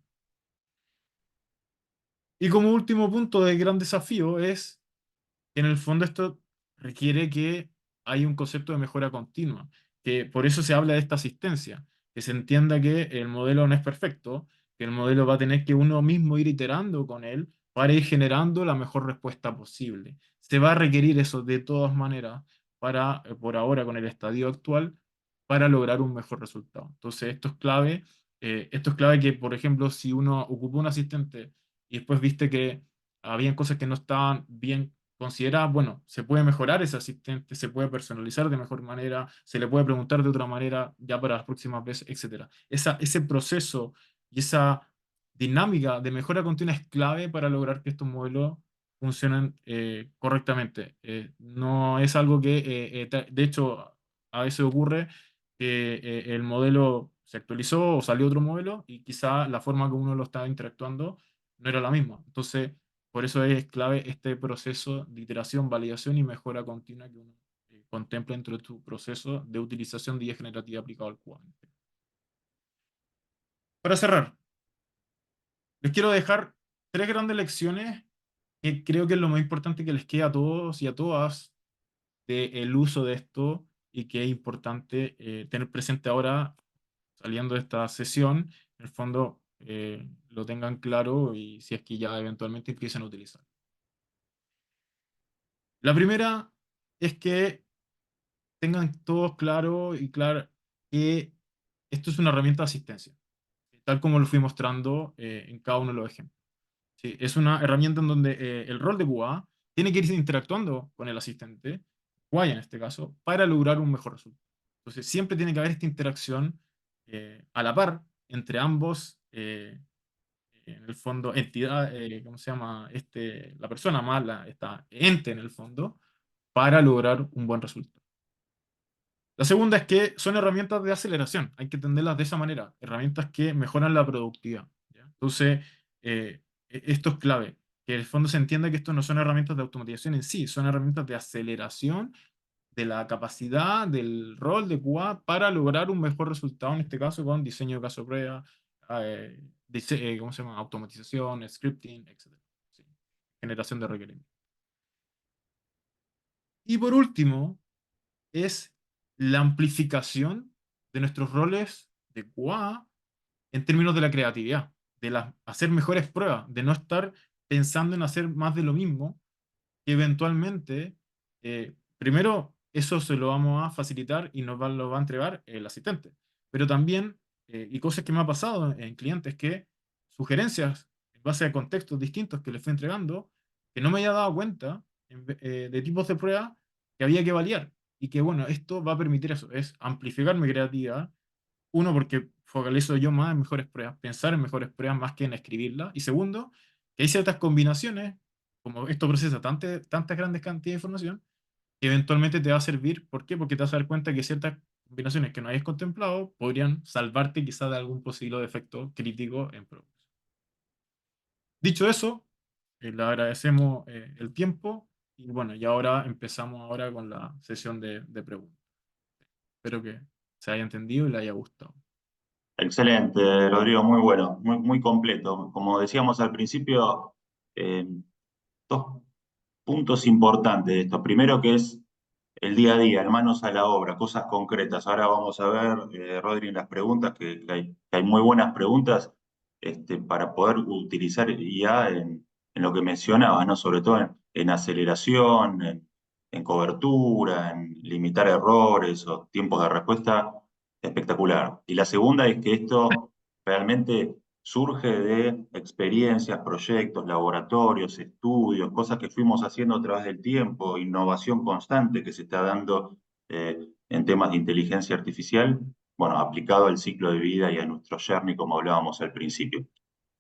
Y como último punto de gran desafío es que en el fondo esto requiere que haya un concepto de mejora continua, que por eso se habla de esta asistencia, que se entienda que el modelo no es perfecto, que el modelo va a tener que uno mismo ir iterando con él para ir generando la mejor respuesta posible. Se va a requerir eso de todas maneras para, por ahora con el estadio actual, para lograr un mejor resultado. Entonces, esto es clave que, por ejemplo, si uno ocupa un asistente y después viste que habían cosas que no estaban bien consideradas, bueno, se puede mejorar ese asistente, se puede personalizar de mejor manera, se le puede preguntar de otra manera ya para las próximas veces, etcétera. Ese proceso y esa dinámica de mejora continua es clave para lograr que estos modelos funcionen correctamente. No es algo que, de hecho, a veces ocurre que el modelo se actualizó o salió otro modelo y quizá la forma que uno lo estaba interactuando no era la misma. Entonces, por eso es clave este proceso de iteración, validación y mejora continua que uno contempla dentro de tu proceso de utilización de IA generativa aplicado al QA. Para cerrar, les quiero dejar tres grandes lecciones que creo que es lo más importante que les queda a todos y a todas del uso de esto y que es importante tener presente ahora saliendo de esta sesión, en el fondo lo tengan claro y si es que ya eventualmente empiecen a utilizar. La primera es que tengan todos claro y claro que esto es una herramienta de asistencia, tal como lo fui mostrando en cada uno de los ejemplos. ¿Sí? Es una herramienta en donde el rol de QA tiene que ir interactuando con el asistente, QA en este caso, para lograr un mejor resultado. Entonces, siempre tiene que haber esta interacción a la par entre ambos, en el fondo, entidad, ¿cómo se llama? La persona más esta ente en el fondo, para lograr un buen resultado. La segunda es que son herramientas de aceleración, hay que entenderlas de esa manera, herramientas que mejoran la productividad. ¿Ya? Entonces, esto es clave, que en el fondo se entienda que esto no son herramientas de automatización en sí, son herramientas de aceleración de la capacidad del rol de QA para lograr un mejor resultado, en este caso con diseño de caso prueba, ¿cómo se llama? Automatización, scripting, etc. ¿Sí? Generación de requerimientos. Y por último, es la amplificación de nuestros roles de QA en términos de la creatividad, de hacer mejores pruebas, de no estar pensando en hacer más de lo mismo, que eventualmente, primero, eso se lo vamos a facilitar y lo va a entregar el asistente. Pero también, y cosas que me ha pasado en clientes, que sugerencias en base a contextos distintos que les fui entregando, que no me había dado cuenta de tipos de pruebas que había que validar y que, bueno, esto va a permitir eso, es amplificar mi creatividad. Uno, porque focalizo yo más en mejores pruebas, pensar en mejores pruebas más que en escribirlas. Y segundo, que hay ciertas combinaciones, como esto procesa tantas grandes cantidades de información, que eventualmente te va a servir. ¿Por qué? Porque te vas a dar cuenta que ciertas combinaciones que no hayas contemplado podrían salvarte quizás de algún posible defecto crítico en producción. Dicho eso, le agradecemos el tiempo y bueno, y ahora empezamos ahora con la sesión de preguntas. Espero que se haya entendido y le haya gustado. Excelente, Rodrigo, muy bueno, muy completo. Como decíamos al principio, eh, dos puntos importantes de esto. Primero que es el día a día, el manos a la obra, cosas concretas. Ahora vamos a ver, Rodri, en las preguntas, que hay muy buenas preguntas para poder utilizar IA en lo que mencionabas, ¿no? Sobre todo en aceleración, en cobertura, en limitar errores o tiempos de respuesta, espectacular. Y la segunda es que esto realmente surge de experiencias, proyectos, laboratorios, estudios, cosas que fuimos haciendo a través del tiempo, innovación constante que se está dando en temas de inteligencia artificial, bueno, aplicado al ciclo de vida y a nuestro journey, como hablábamos al principio.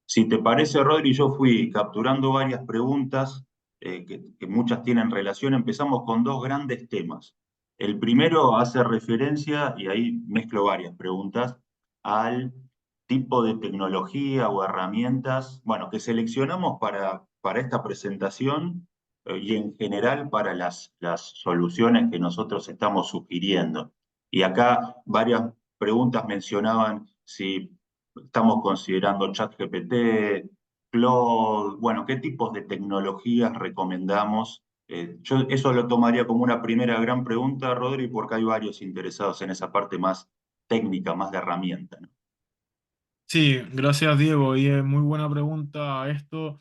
Si te parece, Rodri, yo fui capturando varias preguntas que muchas tienen relación. Empezamos con dos grandes temas. El primero hace referencia, y ahí mezclo varias preguntas, al tipo de tecnología o herramientas, bueno, que seleccionamos para esta presentación y en general para las soluciones que nosotros estamos sugiriendo. Y acá varias preguntas mencionaban si estamos considerando ChatGPT, Claude, bueno, ¿qué tipos de tecnologías recomendamos? Yo eso lo tomaría como una primera gran pregunta, Rodri, porque hay varios interesados en esa parte más técnica, más de herramienta, ¿no? Sí, gracias Diego, y es muy buena pregunta esto.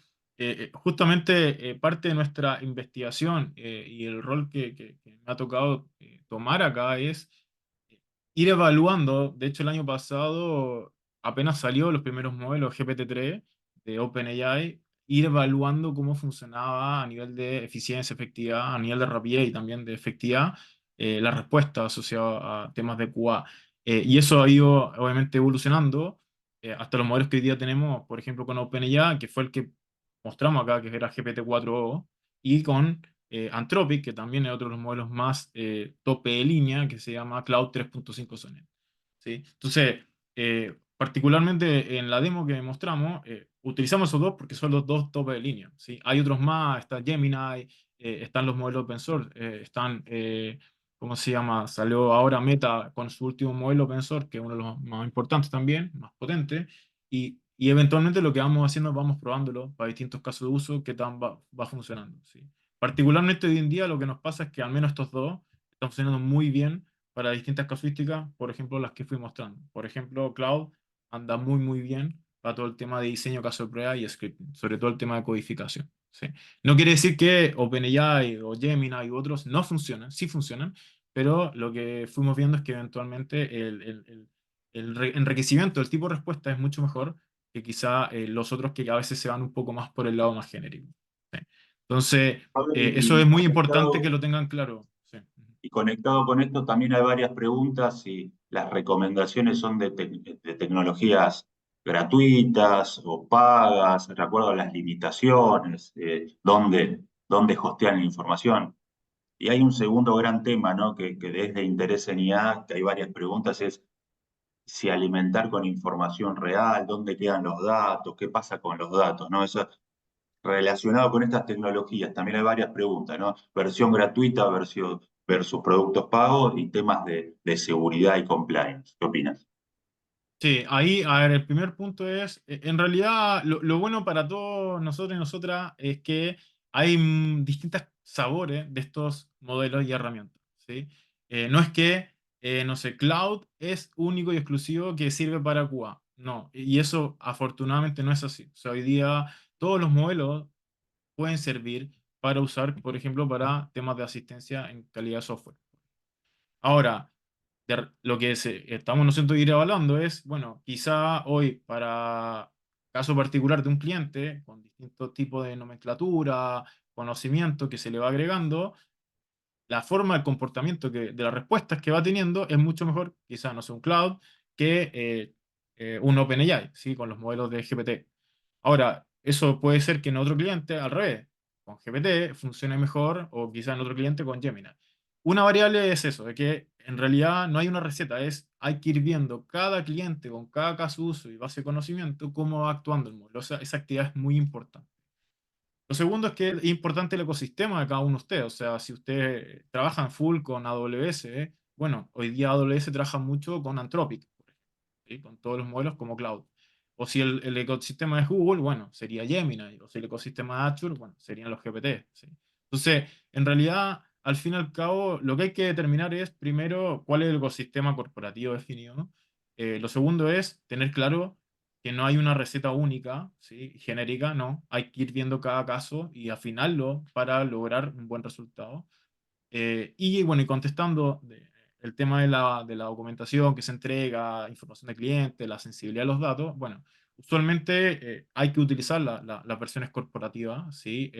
Justamente parte de nuestra investigación y el rol que me ha tocado tomar acá es ir evaluando. De hecho, el año pasado apenas salió los primeros modelos GPT-3 de OpenAI, ir evaluando cómo funcionaba a nivel de eficiencia, efectividad, a nivel de rapidez y también de efectividad, la respuesta asociada a temas de QA. Y eso ha ido obviamente evolucionando hasta los modelos que hoy día tenemos, por ejemplo, con OpenAI, que fue el que mostramos acá, que era GPT-4o, y con Anthropic, que también es otro de los modelos más tope de línea, que se llama Cloud 3.5 Sonnet. ¿Sí? Entonces, particularmente en la demo que mostramos, utilizamos esos dos porque son los dos tope de línea. ¿Sí? Hay otros más, está Gemini, están los modelos open source, están, ¿cómo se llama? Salió ahora Meta con su último modelo open source, que es uno de los más importantes también, más potente, y eventualmente lo que vamos haciendo, vamos probándolo para distintos casos de uso, que tan va funcionando. ¿Sí? Particularmente hoy en día lo que nos pasa es que al menos estos dos están funcionando muy bien para distintas casuísticas, por ejemplo, las que fui mostrando. Por ejemplo, Cloud anda muy bien para todo el tema de diseño, caso de prueba y scripting, sobre todo el tema de codificación. ¿Sí? No quiere decir que OpenAI o Gemini u otros no funcionan, sí funcionan, pero lo que fuimos viendo es que eventualmente el enriquecimiento del tipo de respuesta es mucho mejor que quizá los otros que a veces se van un poco más por el lado más genérico. ¿Sí? Entonces, eso Y es muy importante que conectado, lo tengan claro. Sí. y conectado con esto también hay varias preguntas si las recomendaciones son de tecnologías gratuitas o pagas, recuerdo las limitaciones, dónde hostean la información. Y hay un segundo gran tema, ¿no? Que es de interés en IA, que hay varias preguntas, es si alimentar con información real, dónde quedan los datos, qué pasa con los datos, ¿no? Eso relacionado con estas tecnologías, también hay varias preguntas, ¿no? Versión gratuita versus productos pagos y temas de seguridad y compliance. ¿Qué opinas? Sí, ahí, a ver, el primer punto es, en realidad, lo bueno para todos nosotros y nosotras es que hay distintos sabores de estos modelos y herramientas, ¿sí? No es que, no sé, Cloud es único y exclusivo que sirve para QA, no, y eso afortunadamente no es así. O sea, hoy día todos los modelos pueden servir para usar, por ejemplo, para temas de asistencia en calidad de software. Ahora, lo que estamos nosotros ir evaluando es, bueno, quizá hoy para caso particular de un cliente con distintos tipos de nomenclatura, conocimiento que se le va agregando, la forma, el comportamiento de las respuestas que va teniendo es mucho mejor, quizás, no sé, un cloud, que un OpenAI, ¿sí? Con los modelos de GPT. Ahora, eso puede ser que en otro cliente, al revés, con GPT funcione mejor, o quizás en otro cliente con Gemini. Una variable es eso, de que en realidad no hay una receta, hay que ir viendo cada cliente con cada caso de uso y base de conocimiento cómo va actuando el modelo. O sea, esa actividad es muy importante. Lo segundo es que es importante el ecosistema de cada uno de ustedes. O sea, si ustedes trabajan full con AWS, bueno, hoy día AWS trabaja mucho con Anthropic, por ejemplo, ¿sí? Con todos los modelos como cloud. O si el ecosistema es Google, bueno, sería Gemini. O si el ecosistema de Azure, bueno, serían los GPT, ¿sí? Entonces, en realidad, al fin y al cabo, lo que hay que determinar es, primero, cuál es el ecosistema corporativo definido, ¿no? Lo segundo es tener claro que no hay una receta única, ¿sí? Genérica, no. Hay que ir viendo cada caso y afinarlo para lograr un buen resultado. Y bueno, y contestando el tema de la documentación que se entrega, información de cliente, la sensibilidad de los datos, bueno, usualmente hay que utilizar las versiones corporativas, ¿sí?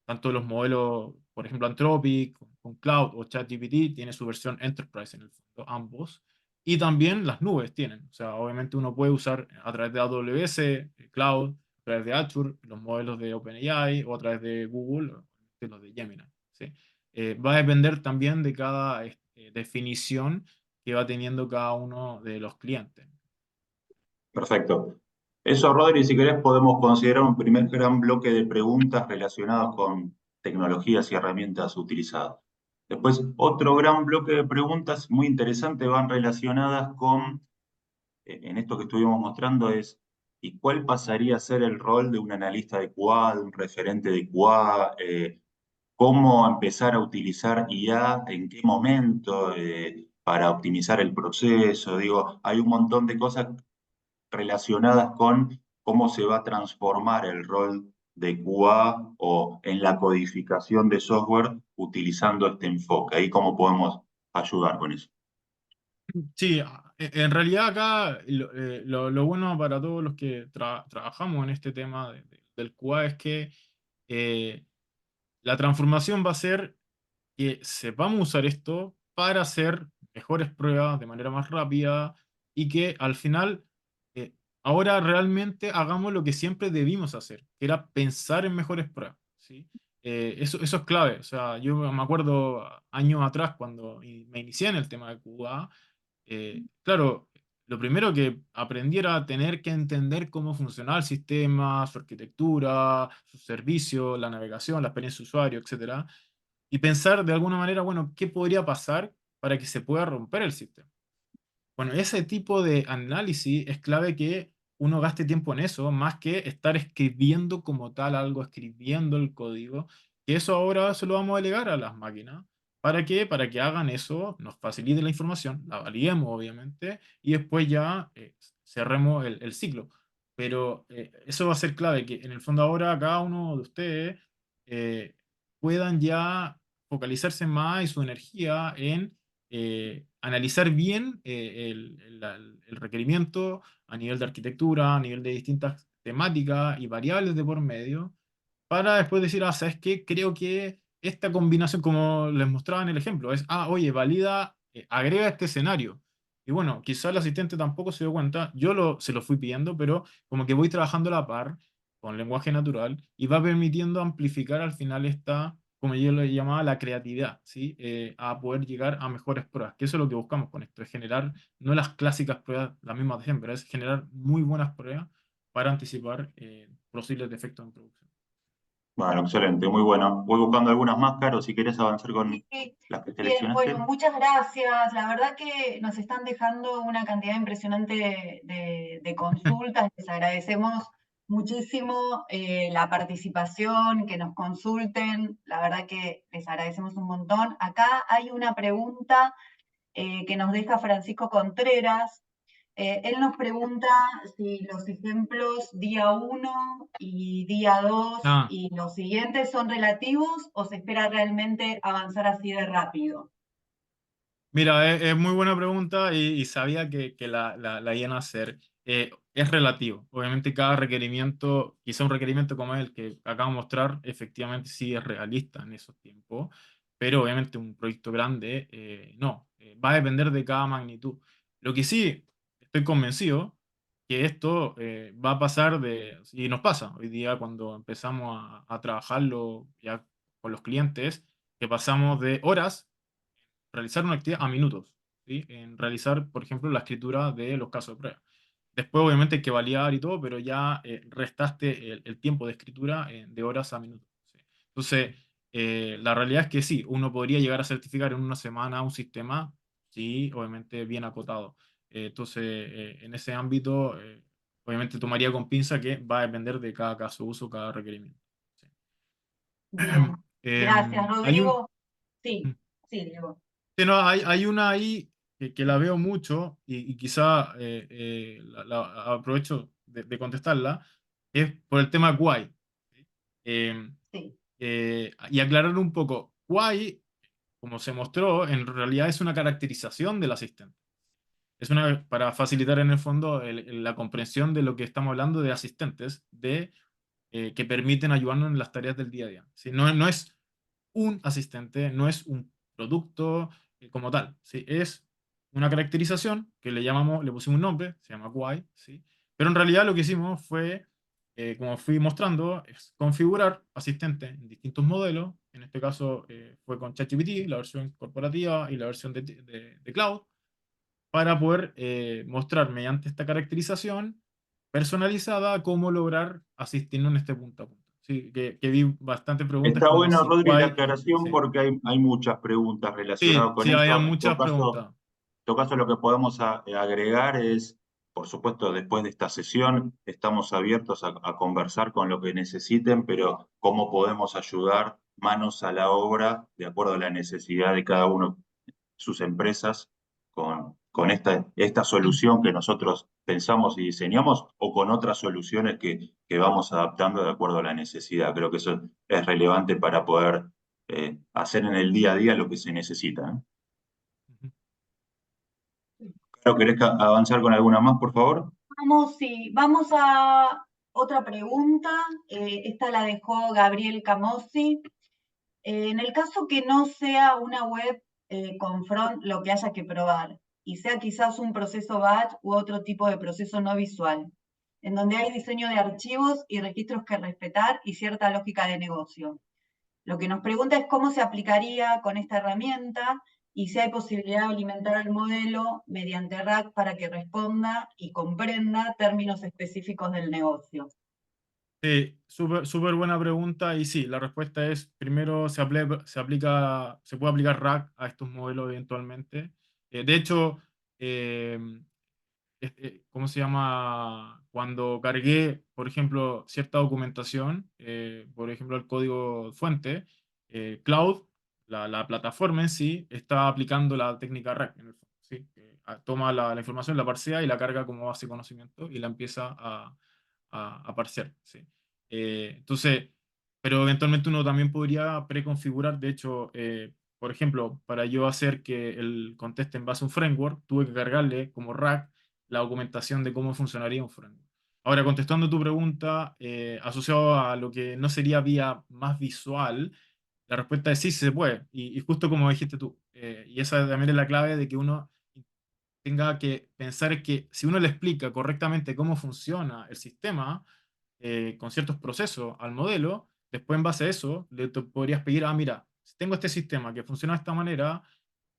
Tanto los modelos, por ejemplo, Anthropic, con Cloud o ChatGPT, tiene su versión Enterprise en el fondo, ambos. Y también las nubes tienen. O sea, obviamente uno puede usar a través de AWS, Cloud, a través de Azure, los modelos de OpenAI, o a través de Google, los de Gemini, ¿sí? Va a depender también de cada definición que va teniendo cada uno de los clientes. Perfecto. Eso, Rodri, si querés, podemos considerar un primer gran bloque de preguntas relacionadas con tecnologías y herramientas utilizadas. Después, otro gran bloque de preguntas muy interesantes van relacionadas con, en esto que estuvimos mostrando, es, ¿y cuál pasaría a ser el rol de un analista de QA, de un referente de QA? ¿Cómo empezar a utilizar IA? ¿En qué momento? Para optimizar el proceso. Digo, hay un montón de cosas relacionadas con cómo se va a transformar el rol de QA o en la codificación de software utilizando este enfoque. Ahí cómo podemos ayudar con eso. Sí, en realidad acá lo bueno para todos los que trabajamos en este tema del QA es que eh, la transformación va a ser que sepamos usar esto para hacer mejores pruebas de manera más rápida y que al final eh, ahora realmente hagamos lo que siempre debimos hacer, que era pensar en mejores pruebas, ¿sí? Eso es clave. O sea, yo me acuerdo años atrás cuando me inicié en el tema de QA, claro, lo primero que aprendí era a tener que entender cómo funcionaba el sistema, su arquitectura, su servicio, la navegación, la experiencia de usuario, etcétera, y pensar de alguna manera, bueno, ¿qué podría pasar para que se pueda romper el sistema? Bueno, ese tipo de análisis es clave que uno gaste tiempo en eso, más que estar escribiendo como tal algo, escribiendo el código, que eso ahora se lo vamos a delegar a las máquinas. ¿Para qué? Para que hagan eso, nos faciliten la información, la validemos obviamente, y después ya cerremos el ciclo. Pero eso va a ser clave, que en el fondo ahora cada uno de ustedes eh, puedan ya focalizarse más y su energía en analizar bien el requerimiento a nivel de arquitectura, a nivel de distintas temáticas y variables de por medio, para después decir, ah, ¿sabes qué? Creo que esta combinación, como les mostraba en el ejemplo, es, ah, oye, valida, agrega este escenario. Y bueno, quizá el asistente tampoco se dio cuenta, se lo fui pidiendo, pero como que voy trabajando a la par con lenguaje natural y va permitiendo amplificar al final esta, como yo le llamaba, la creatividad, ¿sí? A poder llegar a mejores pruebas, que eso es lo que buscamos con esto, es generar, no las clásicas pruebas, las mismas de siempre, es generar muy buenas pruebas para anticipar posibles defectos en producción. Bueno, excelente, muy bueno. Voy buscando algunas más, Caro, si querés avanzar con Sí, las que bien, bueno, seleccionaste. muchas gracias. La verdad que nos están dejando una cantidad impresionante de consultas. Les agradecemos muchísimo la participación, que nos consulten. La verdad que les agradecemos un montón. Acá hay una pregunta que nos deja Francisco Contreras. Él nos pregunta si los ejemplos día 1 y día 2 Ah, y los siguientes son relativos o se espera realmente avanzar así de rápido. mira, es muy buena pregunta y sabía que la iban a hacer. Es relativo. Obviamente cada requerimiento, quizá un requerimiento como el que acabo de mostrar, efectivamente sí es realista en esos tiempos. pero obviamente un proyecto grande, no, va a depender de cada magnitud. Lo que sí estoy convencido que esto va a pasar y nos pasa hoy día cuando empezamos a trabajarlo ya con los clientes, que pasamos de horas realizar una actividad a minutos, ¿sí? En realizar, por ejemplo, la escritura de los casos de prueba. Después, obviamente, hay que validar y todo, pero ya restaste el tiempo de escritura de horas a minutos, ¿sí? Entonces, la realidad es que sí, uno podría llegar a certificar en una semana un sistema, sí, obviamente bien acotado. Entonces, en ese ámbito, obviamente tomaría con pinza que va a depender de cada caso de uso, cada requerimiento. ¿Sí? Bien, gracias, Hay un... Rodrigo. Sí, sí, Diego. Sí, no, hay una ahí que la veo mucho y quizá la aprovecho de contestarla, es por el tema why. Eh, Sí, y aclarar un poco, why, como se mostró, en realidad es una caracterización del asistente. Para facilitar en el fondo la comprensión de lo que estamos hablando de asistentes, que permiten ayudarnos en las tareas del día a día. ¿Sí? No es un asistente, no es un producto como tal, ¿sí? Es una caracterización que le pusimos un nombre, se llama Why, ¿sí? Pero en realidad lo que hicimos fue, como fui mostrando, es configurar asistentes en distintos modelos. En este caso fue con ChatGPT, la versión corporativa y la versión de cloud, para poder mostrar mediante esta caracterización personalizada cómo lograr asistirnos en este punto a punto. Sí, que vi bastantes preguntas Está como bueno, si Rodri, la why aclaración sí. porque hay muchas preguntas relacionadas Sí, con sí, había eso. muchas preguntas. En todo caso, lo que podemos agregar es, por supuesto, después de esta sesión, estamos abiertos a conversar con lo que necesiten, pero cómo podemos ayudar manos a la obra de acuerdo a la necesidad de cada uno de sus empresas con esta solución que nosotros pensamos y diseñamos o con otras soluciones que vamos adaptando de acuerdo a la necesidad. Creo que eso es relevante para poder hacer en el día a día lo que se necesita, ¿eh? Ujú. Claro, ¿querés avanzar con alguna más, por favor? vamos, sí, vamos a otra pregunta. Esta la dejó Gabriel Camossi. En el caso que no sea una web con front lo que haya que probar, y sea quizás un proceso batch u otro tipo de proceso no visual, en donde hay diseño de archivos y registros que respetar y cierta lógica de negocio. Lo que nos pregunta es cómo se aplicaría con esta herramienta y si hay posibilidad de alimentar al modelo mediante RAG para que responda y comprenda términos específicos del negocio. Sí, súper buena pregunta y sí, la respuesta es, primero se puede aplicar RAG a estos modelos eventualmente. De hecho, eh, ¿cómo se llama? Cuando cargué, por ejemplo, cierta documentación, por ejemplo, el código fuente, Cloud, la plataforma en sí, está aplicando la técnica RAG, en el fondo, ¿sí? Toma la información, la parsea y la carga como base de conocimiento y la empieza a parsear, ¿sí? Entonces, pero eventualmente uno también podría preconfigurar, de hecho, por ejemplo, para yo hacer que él conteste en base a un framework, tuve que cargarle como RAG la documentación de cómo funcionaría un framework. Ahora, contestando tu pregunta, asociado a lo que no sería vía más visual, la respuesta es sí, sí se puede. Y justo como dijiste tú, y esa también es la clave de que uno tenga que pensar que si uno le explica correctamente cómo funciona el sistema, con ciertos procesos al modelo, después en base a eso, podrías pedir, mira, si tengo este sistema que funciona de esta manera,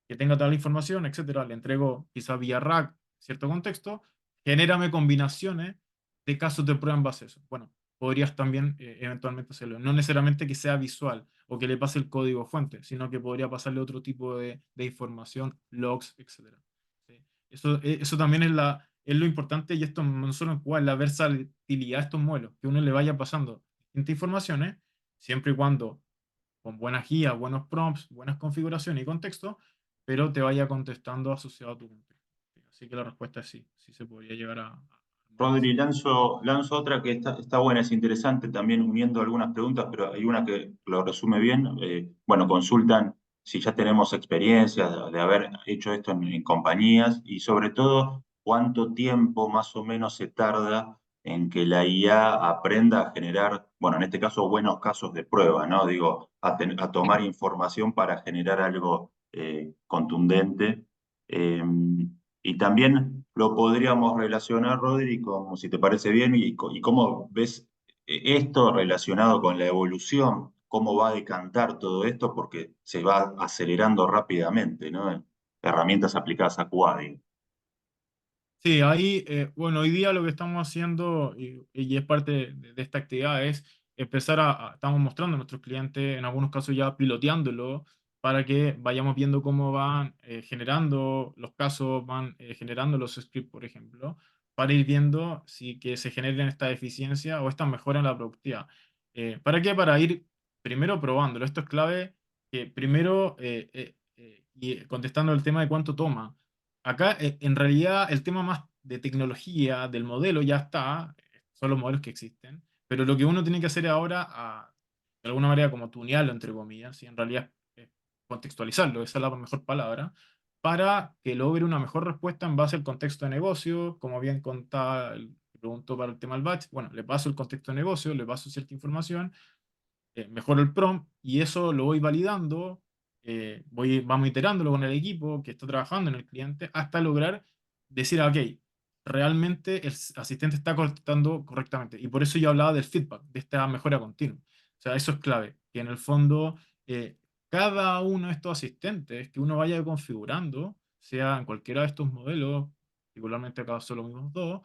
que tenga toda la información, etcétera, le entrego quizá vía RAG cierto contexto, genérame combinaciones de casos de prueba en base a eso. Bueno, podrías también eventualmente hacerlo. No necesariamente que sea visual o que le pase el código fuente, sino que podría pasarle otro tipo de información, logs, etcétera. ¿Sí? Eso también es lo importante y esto no solo en Cuba, es la versatilidad de estos modelos, que uno le vaya pasando distintas informaciones, siempre y cuando con buenas guías, buenos prompts, buenas configuraciones y contexto, pero te vaya contestando asociado a tu contexto. Así que la respuesta es sí, sí se podría llegar a armar así. Rodri, lanzo otra que está buena, es interesante, también uniendo algunas preguntas, pero hay una que lo resume bien. Bueno, consultan si ya tenemos experiencia de haber hecho esto en compañías y sobre todo cuánto tiempo más o menos se tarda en que la IA aprenda a generar, bueno, en este caso, buenos casos de prueba, ¿no? Digo, a tomar información para generar algo contundente. Eh, y también lo podríamos relacionar, Rodri, como si te parece bien, y cómo ves esto relacionado con la evolución, cómo va a decantar todo esto, porque se va acelerando rápidamente, ¿no? Herramientas aplicadas a QA. Sí, ahí, bueno, hoy día lo que estamos haciendo, y es parte de esta actividad, es empezar estamos mostrando a nuestros clientes, en algunos casos ya piloteándolo, para que vayamos viendo cómo van generando los casos, van generando los scripts, por ejemplo, para ir viendo si que se generen esta eficiencia o esta mejora en la productividad. ¿Para qué? Para ir primero probándolo. Esto es clave, que primero, y contestando el tema de cuánto toma. Acá, en realidad, el tema más de tecnología, del modelo, ya está, son los modelos que existen, pero lo que uno tiene que hacer ahora, de alguna manera, como tunearlo, entre comillas, y en realidad contextualizarlo, esa es la mejor palabra, para que logre una mejor respuesta en base al contexto de negocio, como bien contaba, preguntó para el tema del batch, bueno, le paso el contexto de negocio, le paso cierta información, mejoro el prompt y eso lo voy validando, vamos iterándolo con el equipo que está trabajando en el cliente hasta lograr decir, ok, realmente el asistente está contestando correctamente. Y por eso yo hablaba del feedback, de esta mejora continua. O sea, eso es clave, que en el fondo cada uno de estos asistentes que uno vaya configurando, sea en cualquiera de estos modelos, particularmente acá son los mismos dos,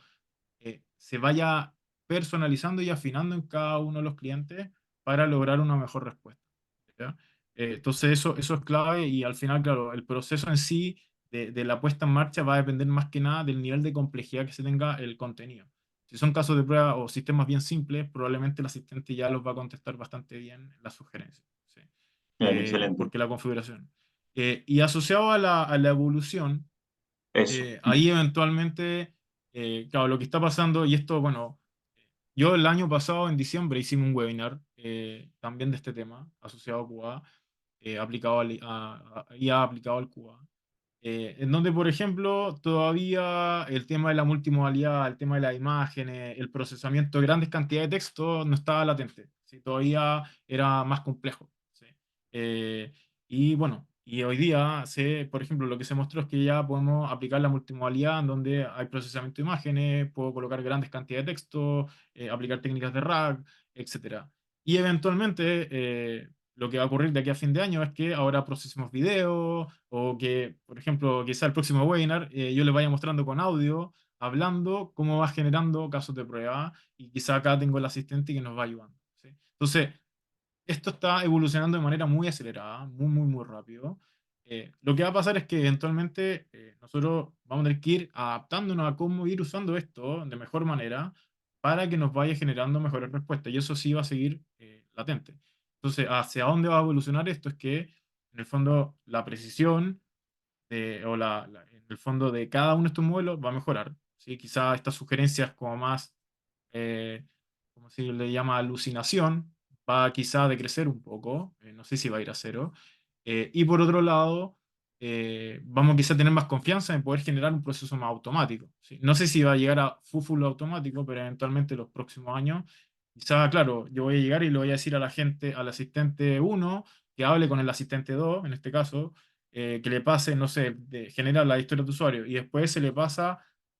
se vaya personalizando y afinando en cada uno de los clientes para lograr una mejor respuesta. ¿Ya? Entonces eso es clave y al final, claro, el proceso en sí de la puesta en marcha va a depender más que nada del nivel de complejidad que se tenga el contenido. Si son casos de prueba o sistemas bien simples, probablemente el asistente ya los va a contestar bastante bien las sugerencias. ¿Sí? Bien, excelente. Porque la configuración. Y asociado a la evolución, Eso. ahí eventualmente, claro, lo que está pasando, y esto, bueno, yo el año pasado, en diciembre, hicimos un webinar también de este tema, asociado a QA, aplicado IA aplicado al QA, en donde, por ejemplo, todavía el tema de la multimodalidad, el tema de las imágenes, el procesamiento de grandes cantidades de texto no estaba latente, ¿sí? Todavía era más complejo. ¿Sí? Eh, y bueno, y hoy día, por ejemplo, lo que se mostró es que ya podemos aplicar la multimodalidad en donde hay procesamiento de imágenes, puedo colocar grandes cantidades de texto, aplicar técnicas de RAG, etcétera. Y eventualmente, lo que va a ocurrir de aquí a fin de año es que ahora procesemos video o que, por ejemplo, quizá el próximo webinar yo les vaya mostrando con audio, hablando cómo va generando casos de prueba y quizá acá tengo el asistente que nos va ayudando. ¿Sí? Entonces, esto está evolucionando de manera muy acelerada, muy, muy, muy rápido. Lo que va a pasar es que eventualmente nosotros vamos a tener que ir adaptándonos a cómo ir usando esto de mejor manera para que nos vaya generando mejores respuestas. Y eso sí va a seguir latente. Entonces, ¿hacia dónde va a evolucionar esto? Es que, en el fondo, la precisión en el fondo de cada uno de estos modelos va a mejorar. ¿Sí? Quizá estas sugerencias como más, eh, ¿cómo se le llama? Alucinación, va quizá a decrecer un poco, no sé si va a ir a cero. Y por otro lado, vamos quizá a tener más confianza en poder generar un proceso más automático. ¿Sí? No sé si va a llegar a full automático, pero eventualmente los próximos años, quizá, claro, yo voy a llegar y le voy a decir a la gente, al asistente uno que hable con el asistente 2 en este caso, que le pase, no sé, genera la historia de usuario y después se le pasa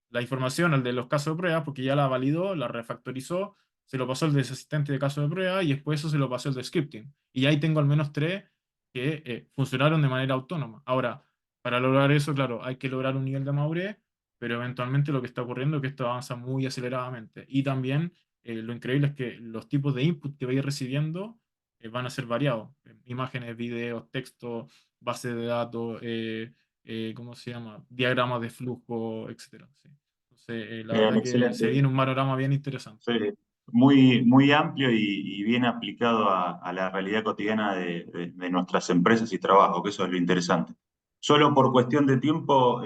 la información al de los casos de prueba porque ya la validó, la refactorizó, se lo pasó al de ese asistente de caso de prueba y después eso se lo pasó al de scripting. Y ahí tengo al menos tres que funcionaron de manera autónoma. Ahora, para lograr eso, claro, hay que lograr un nivel de madurez, pero eventualmente lo que está ocurriendo es que esto avanza muy aceleradamente. Y también lo increíble es que los tipos de input que vais recibiendo van a ser variados. Imágenes, videos, texto, base de datos, ¿cómo se llama? Diagramas de flujo, etcétera. ¿Sí? Entonces, la Bien, verdad que se excelente. viene un panorama bien interesante. Sí, muy, muy amplio y bien aplicado a la realidad cotidiana de nuestras empresas y trabajo, que eso es lo interesante. Solo por cuestión de tiempo,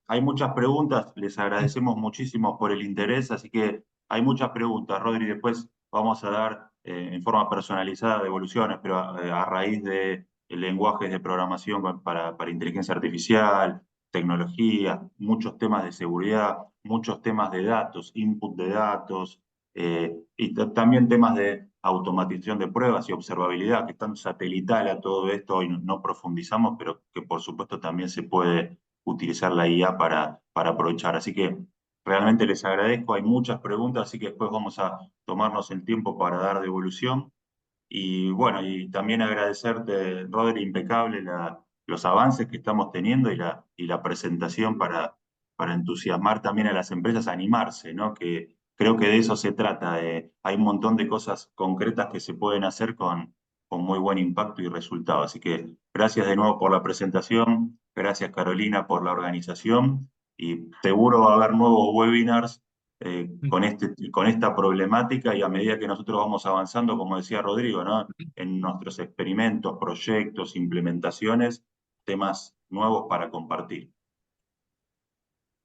hay muchas preguntas, les agradecemos muchísimo por el interés, así que hay muchas preguntas, Rodri, después vamos a dar en forma personalizada devoluciones, pero a raíz de lenguajes de programación para inteligencia artificial, tecnología, muchos temas de seguridad, muchos temas de datos, input de datos, y también temas de automatización de pruebas y observabilidad, que están satelital a todo esto, hoy no profundizamos, pero que por supuesto también se puede utilizar la IA para aprovechar. Así que realmente les agradezco, hay muchas preguntas, así que después vamos a tomarnos el tiempo para dar devolución. Y bueno, y también agradecerte, Rodri, impecable los avances que estamos teniendo y la presentación para entusiasmar también a las empresas a animarse, ¿no? Que creo que de eso se trata. Hay un montón de cosas concretas que se pueden hacer con muy buen impacto y resultado. Así que gracias de nuevo por la presentación, gracias Carolina por la organización y seguro va a haber nuevos webinars con esta problemática y a medida que nosotros vamos avanzando, como decía Rodrigo, ¿no? En nuestros experimentos, proyectos, implementaciones, temas nuevos para compartir.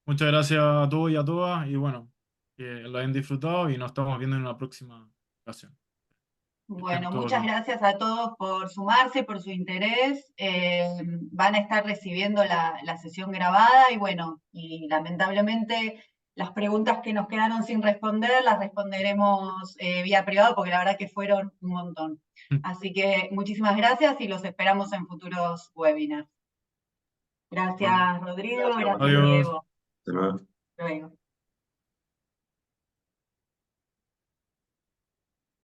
Muchas gracias a todos y a todas, y bueno, que lo hayan disfrutado y nos estamos viendo en una próxima ocasión. Que estén Bueno, todos muchas bien. gracias a todos por sumarse, por su interés. Van a estar recibiendo la sesión grabada y bueno, y lamentablemente las preguntas que nos quedaron sin responder las responderemos vía privado porque la verdad que fueron un montón. Así que muchísimas gracias y los esperamos en futuros webinars. Bueno, Gracias, Rodrigo. Gracias, Gracias, adiós. Diego. hasta luego. Hasta luego.